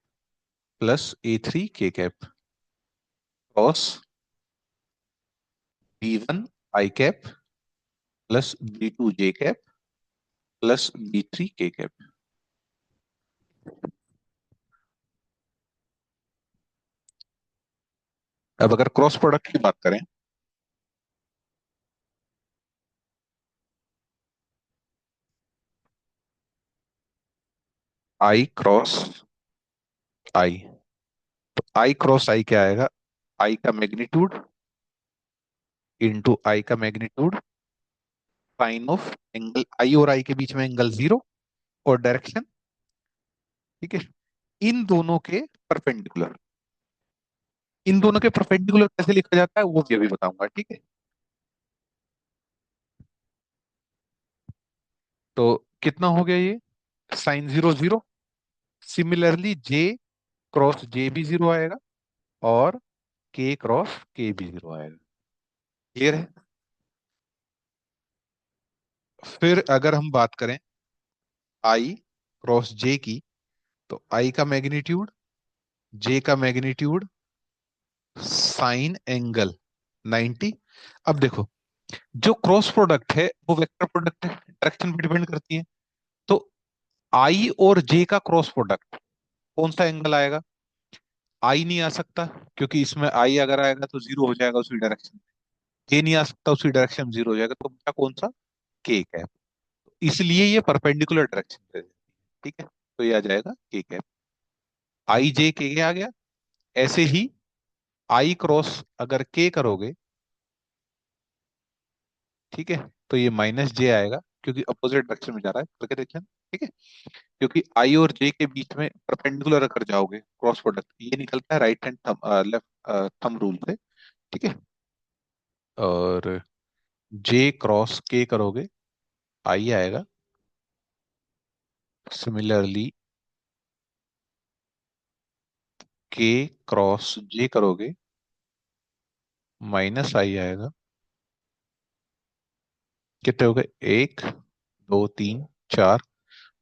प्लस A3 के कैप क्रॉस B1 आई कैप प्लस B2 जे कैप प्लस B3 के कैप। अब अगर क्रॉस प्रोडक्ट की बात करें, आई क्रॉस आई, तो आई क्रॉस आई क्या आएगा, आई का मैग्नीट्यूड इंटू आई का मैग्नीट्यूड साइन ऑफ एंगल आई और आई के बीच में एंगल जीरो और डायरेक्शन, ठीक है, इन दोनों के परपेंडिकुलर। इन दोनों के परपेंडिकुलर कैसे लिखा जाता है वो भी अभी बताऊंगा, ठीक है। तो कितना हो गया ये, साइन जीरो जीरो। सिमिलरली जे क्रॉस जे भी जीरो आएगा, और के क्रॉस के भी जीरो आएगा। क्लियर है? फिर अगर हम बात करें आई क्रॉस जे की, तो आई का मैग्नीट्यूड जे का मैग्नीट्यूड साइन एंगल 90। अब देखो, जो क्रॉस प्रोडक्ट है वो वेक्टर प्रोडक्ट है, डायरेक्शन पे डिपेंड करती है। तो आई और जे का क्रॉस प्रोडक्ट कौन सा एंगल आएगा, आई नहीं आ सकता, क्योंकि इसमें आई अगर आएगा तो जीरो हो जाएगा उसी डायरेक्शन में। जे नहीं आ सकता, उसी डायरेक्शन में जीरो हो जाएगा, तो बचा कौन सा, के कैप। इसलिए ये परपेंडिकुलर डायरेक्शन पे है, ठीक है। तो ये आ जाएगा के कैप। आई जे के आ गया। ऐसे ही आई क्रॉस अगर के करोगे, ठीक है, तो ये माइनस जे आएगा, क्योंकि अपोजिट डायरेक्शन में जा रहा है, करके देखिए, ठीक है। क्योंकि आई और जे के बीच में परपेंडिकुलर अगर जाओगे क्रॉस प्रोडक्ट, ये निकलता है right hand thumb left thumb rule से, ठीक है। और जे क्रॉस के करोगे, आई आएगा। सिमिलरली के क्रॉस जे करोगे, माइनस आई आएगा। कितने हो गए, एक दो तीन चार,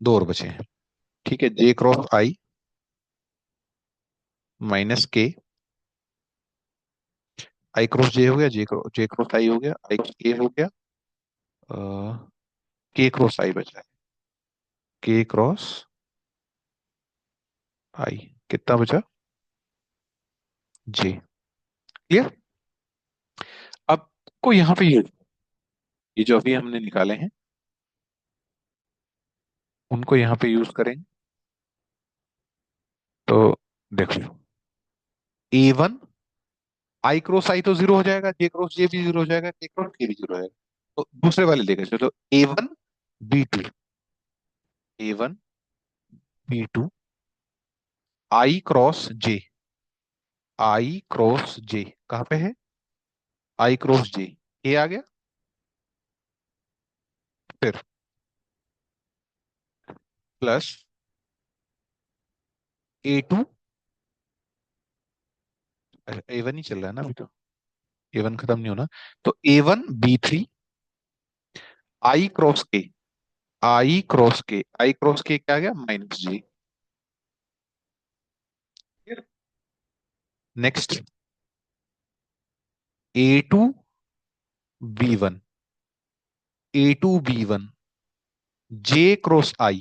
दो और बचे हैं, ठीक है। जे क्रॉस आई माइनस के, आई क्रॉस जे हो गया, जे क्रॉस आई हो गया, आई के हो गया, के क्रॉस आई बचा है, के क्रॉस आई, कितना बचा, जे। क्लियर? अब को यहाँ पे ये जो अभी हमने निकाले हैं, उनको यहाँ पे यूज करेंगे। तो देखो, A1 आई क्रॉस आई तो जीरो हो जाएगा, जे क्रॉस जे भी जीरो हो जाएगा, के क्रॉस के भी जीरो हो जाएगा। तो दूसरे वाले लेके चलो, A1 B2 I cross J, I cross J कहाँ पे है? I क्रॉस J, ये आ गया। फिर प्लस A2, A1 ही चल रहा है ना अभी तो, A1 खत्म नहीं होना। तो A1 B3 I क्रॉस के क्या आ गया? -J। Next A2B1 J cross I,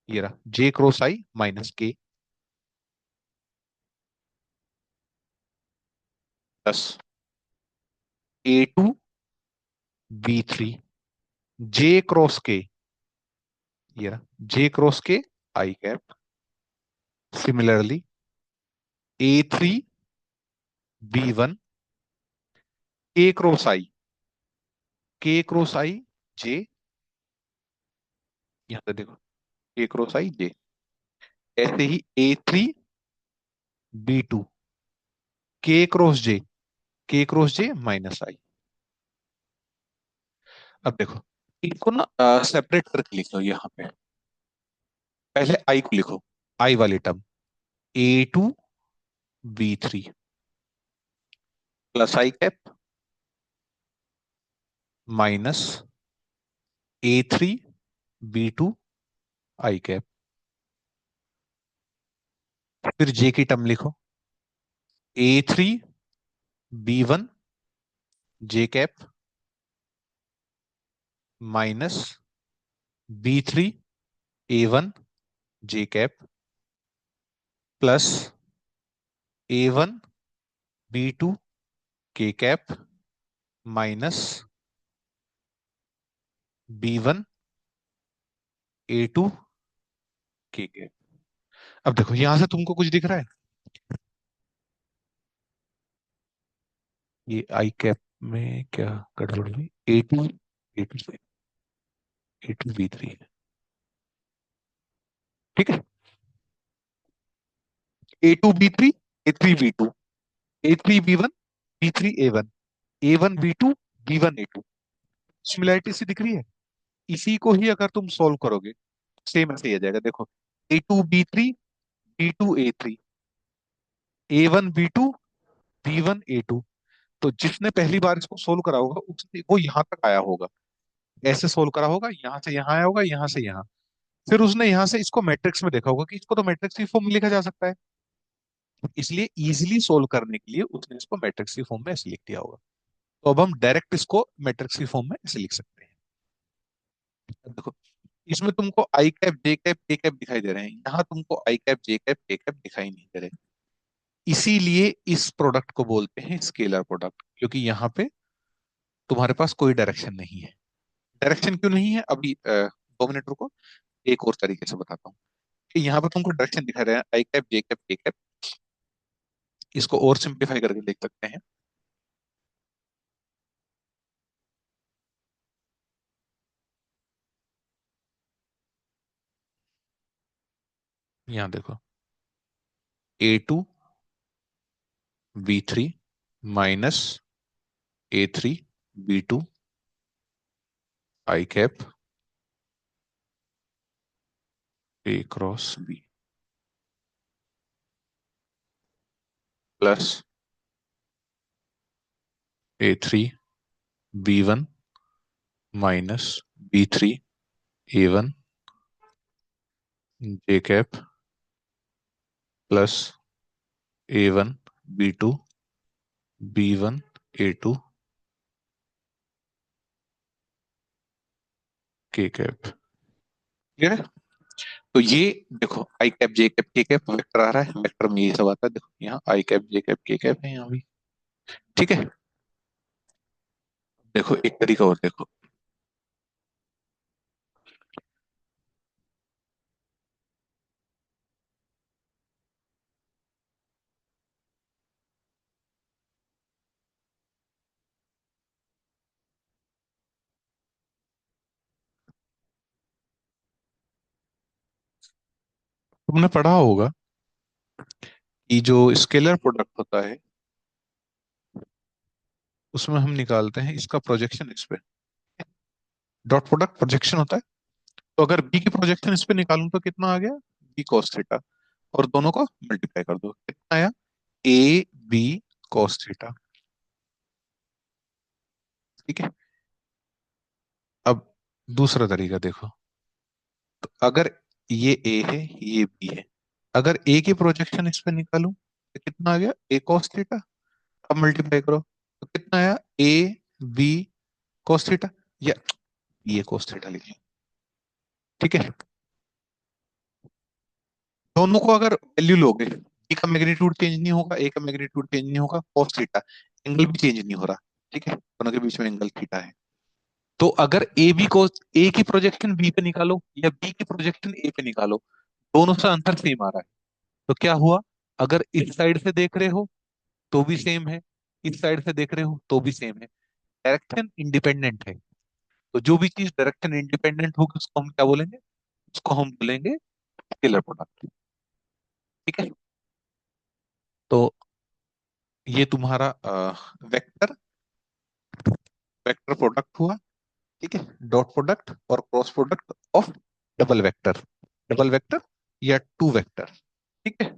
ये रहा J cross I -K plus A2B3 J cross K, ये रहा J cross K I cap. Similarly A3B1 K cross I यहाँ पे देखो K क्रॉस I J। ऐसे ही A3B2 K क्रॉस J अब देखो, इनको ना सेपरेट करके लिख लो यहाँ पे। पहले आई को लिखो, आई वाली term A2B3 plus I cap -A3B2 I cap. फिर जे की टर्म लिखो, A3B1 J cap -B3A1 J cap plus A1B2 K cap -B1A2 K cap. अब देखो यहां से तुमको कुछ दिख रहा है? ये I कैप में क्या गड़बड़ हुई? A2B3, ठीक है। A2B3 A3B1 B3A1 A1B2 B1A2, similarity सी दिख रही है। इसी को ही अगर तुम सॉल्व करोगे सेम ऐसे ही आ जाएगा। देखो A2B3 B2A3 A1B2 B1A2, तो जिसने पहली बार इसको सोल्व करा होगा उसने वो यहां तक आया होगा, ऐसे सोल्व करा होगा, यहां से यहां आया होगा, यहां से यहां। फिर उसने यहां से इसको मैट्रिक्स में देखा होगा कि इसको तो मैट्रिक्स की फॉर्म में लिखा जा सकता है, इसलिए इजीली सोल्व करने के लिए उसने इसको मैट्रिक्स की फॉर्म में ऐसे लिख दिया होगा। तो अब हम डायरेक्ट इसको मैट्रिक्स की फॉर्म में ऐसे लिख सकते हैं। अब देखो, इसमें तुमको I cap J cap K cap दिखाई दे रहे हैं, यहाँ तुमको I cap J cap K cap दिखाई नहीं दे रहे। इसीलिए इस प्रोडक्ट को बोलते हैं स्केलर प्रोडक्ट, क्योंकि यहाँ पे तुम्हारे पास कोई डायरेक्शन नहीं है। डायरेक्शन क्यों नहीं है अभी 2 मिनट रुको, एक और तरीके से बताता हूँ। कि यहाँ पे तुमको डायरेक्शन दिखा रहे हैं I cap J cap K cap, इसको और सिंप्लीफाई करके देख सकते हैं। यहाँ देखो A2B3 -A3B2 I cap A cross B plus A3B1 -B3A1 J cap plus A1B2 B1A2 K cap. Clear है? तो ये देखो I cap J cap K cap vector आ रहा है, वेक्टर में ये सब आता है। देखो यहाँ I cap J cap K cap है यहाँ भी, ठीक है। देखो एक तरीका और देखो, तुमने पढ़ा होगा कि जो स्केलर प्रोडक्ट होता है उसमें हम निकालते हैं इसका प्रोजेक्शन इस पे। डॉट प्रोडक्ट प्रोजेक्शन होता है। तो अगर बी की प्रोजेक्शन इस पे निकालूं तो कितना आ गया, बी कॉस थीटा। और दोनों को मल्टीप्लाई कर दो, कितना आया, ए बी कॉस थीटा। ठीक है। अब दूसरा तरीका देखो। तो अगर ये ए है, ये बी है, अगर ए की प्रोजेक्शन इस पे निकालूं तो कितना आ गया, ए कॉस थीटा। अब मल्टीप्लाई करो तो कितना आया, ए बी कॉस थीटा, या बी ए कॉस थीटा लिखिए। ठीक है। दोनों को अगर वैल्यू लोगे, बी का मैग्नीट्यूड चेंज नहीं होगा, ए का मैग्नीट्यूड चेंज नहीं होगा, कॉस थीटा, एंगल भी चेंज नहीं हो रहा। ठीक है, दोनों के बीच में एंगल थीटा है। तो अगर ए बी को, ए की प्रोजेक्शन बी पे निकालो या बी की प्रोजेक्शन ए पे निकालो, दोनों से आंसर सेम आ रहा है। तो क्या हुआ, अगर इस साइड से देख रहे हो तो भी सेम है, इस साइड से देख रहे हो तो भी सेम है। डायरेक्शन इंडिपेंडेंट है। तो जो भी चीज डायरेक्शन इंडिपेंडेंट होगी उसको हम क्या बोलेंगे, उसको हम बोलेंगे स्केलर प्रोडक्ट। ठीक है। तो ये तुम्हारा वेक्टर वेक्टर प्रोडक्ट हुआ। ठीक है, डॉट प्रोडक्ट और cross product of double vector, double vector या टू वेक्टर। ठीक है।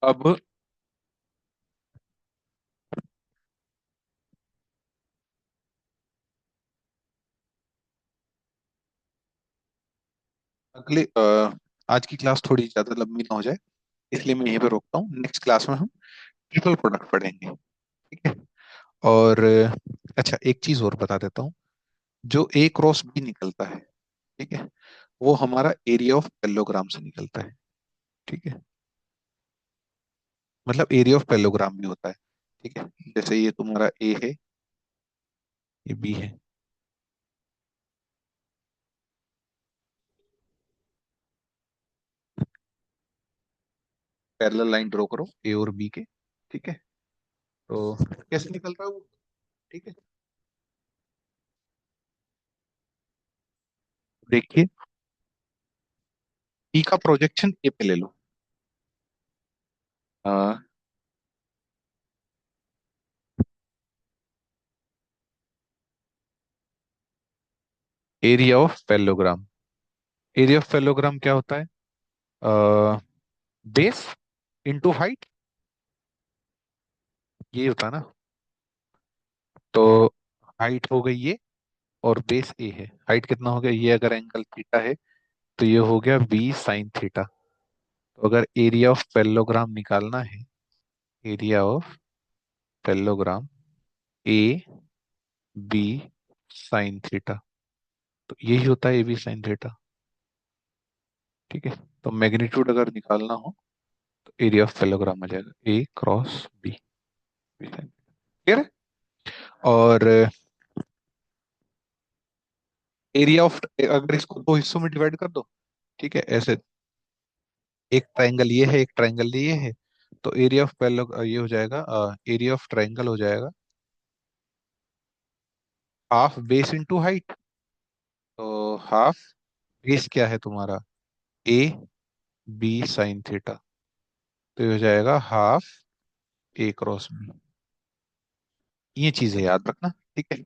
अब अगले आज की क्लास थोड़ी ज्यादा लंबी ना हो जाए, इसलिए मैं यहीं पे रोकता हूँ। नेक्स्ट क्लास में हम ट्रिपल प्रोडक्ट पढ़ेंगे। ठीक है। और अच्छा, एक चीज और बता देता हूँ। जो ए क्रॉस बी निकलता है, ठीक है, वो हमारा एरिया ऑफ पेलोग्राम से निकलता है। ठीक है, मतलब एरिया ऑफ पेलोग्राम भी होता है। ठीक है, जैसे ये तुम्हारा ए है, ये बी है। पैरेलल लाइन ड्रॉ करो ए और बी के। ठीक है, तो कैसे निकलता है वो। ठीक है, देखिए, बी का प्रोजेक्शन ए पे ले लो। एरिया ऑफ पेलोग्राम, एरिया ऑफ पेलोग्राम क्या होता है, बेस इंटू हाइट, ये होता है ना। तो हाइट हो गई ये, और बेस ए है, हाइट कितना हो गया, ये अगर एंगल थीटा है तो ये हो गया बी साइन थीटा। तो अगर एरिया ऑफ पेलोग्राम निकालना है, area of parallelogram a b sine theta, तो यही होता है ए बी साइन थीटा। ठीक है। तो मैग्नीट्यूड अगर निकालना हो तो एरिया ऑफ पेलोग्राम आ जाएगा a cross b, b sine. Clear है। और एरिया ऑफ, अगर इसको दो हिस्सों में डिवाइड कर दो, ठीक है, ऐसे, एक ट्रायंगल ये है, एक ट्रायंगल ये है, तो एरिया ऑफ पेलो ये हो जाएगा, एरिया ऑफ ट्रायंगल हो जाएगा हाफ बेस इंटू हाइट। तो हाफ बेस क्या है तुम्हारा, ए बी साइन थीटा, तो ये हो जाएगा हाफ ए क्रॉस बी। ये चीजें याद रखना। ठीक है,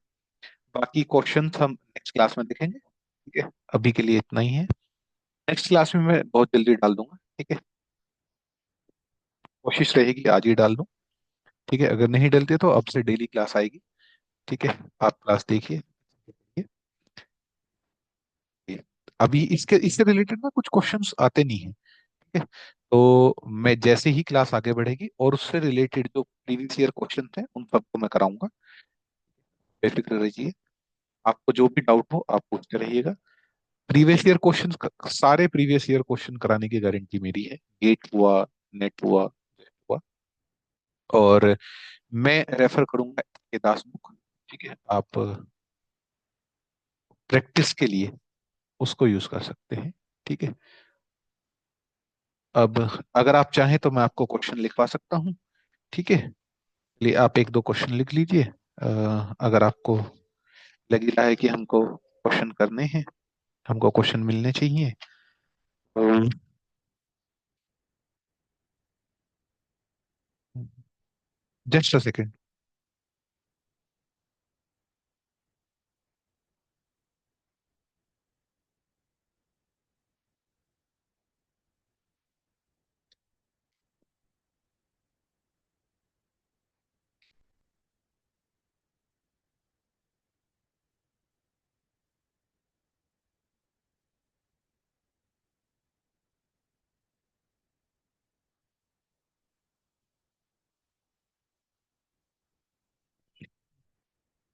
बाकी क्वेश्चन हम नेक्स्ट क्लास में देखेंगे। ठीक है, अभी के लिए इतना ही है। नेक्स्ट क्लास में मैं बहुत जल्दी डाल दूंगा। ठीक है, कोशिश रहेगी आज ही डाल दूं। ठीक है, अगर नहीं डलती तो अब से डेली क्लास आएगी। ठीक है, आप क्लास देखिए। ठीक है? अभी इसके इससे रिलेटेड ना कुछ क्वेश्चंस आते नहीं है। ठीक है, तो मैं जैसे ही क्लास आगे बढ़ेगी और उससे रिलेटेड जो प्रीवियस ईयर क्वेश्चन थे उन सबको मैं कराऊंगा। बेफिक्र रहिए, आपको जो भी डाउट हो आप पूछते रहिएगा। प्रीवियस ईयर क्वेश्चन, सारे प्रीवियस ईयर क्वेश्चन कराने की गारंटी मेरी है। गेट हुआ, नेट हुआ, हुआ, और मैं रेफर करूंगा के दास बुक। ठीक है, आप प्रैक्टिस के लिए उसको यूज कर सकते हैं। ठीक है। अब अगर आप चाहें तो मैं आपको क्वेश्चन लिखवा सकता हूँ। ठीक है, लिए आप एक दो क्वेश्चन लिख लीजिए। अगर आपको लग रहा है कि हमको क्वेश्चन करने हैं, हमको क्वेश्चन मिलने चाहिए, तो जस्ट अ सेकेंड।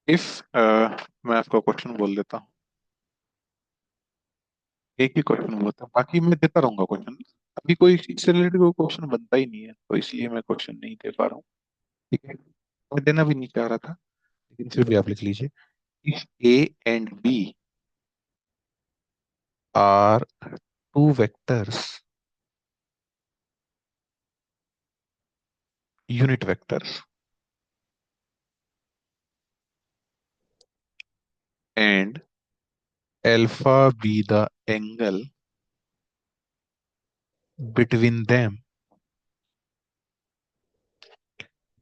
इफ मैं आपको क्वेश्चन बोल देता हूँ, एक ही क्वेश्चन बोलता हूँ, बाकी मैं देता रहूंगा क्वेश्चन। अभी कोई इससे रिलेटेड कोई क्वेश्चन बनता ही नहीं है, तो इसलिए मैं क्वेश्चन नहीं दे पा रहा हूँ। ठीक है, मैं देना भी नहीं चाह रहा था, लेकिन फिर भी आप लिख लीजिए। If A and B are two vectors, unit vectors, and alpha be the angle between them,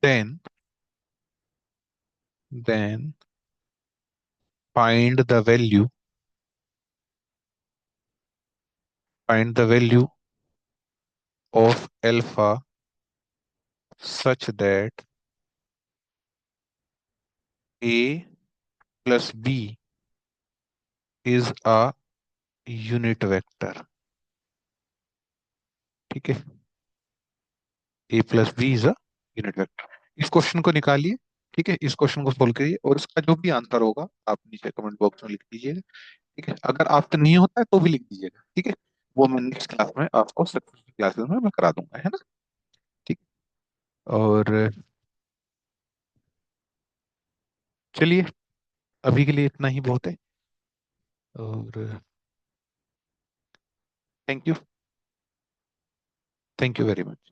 then then find the value find the value of alpha such that a plus b is a unit vector। ठीक है, a plus b is a unit vector। इस question को निकालिए। ठीक है, इस question को solve करिए और इसका जो भी आंसर होगा आप नीचे कमेंट बॉक्स में लिख दीजिएगा। ठीक है, अगर आपसे नहीं होता है तो भी लिख दीजिएगा। ठीक है, वो मैं नेक्स्ट क्लास में आपको सक्सेसफुल क्लासेस में मैं करा दूंगा, है ना। ठीक। और चलिए, अभी के लिए इतना ही बहुत है। और thank you, thank you very much.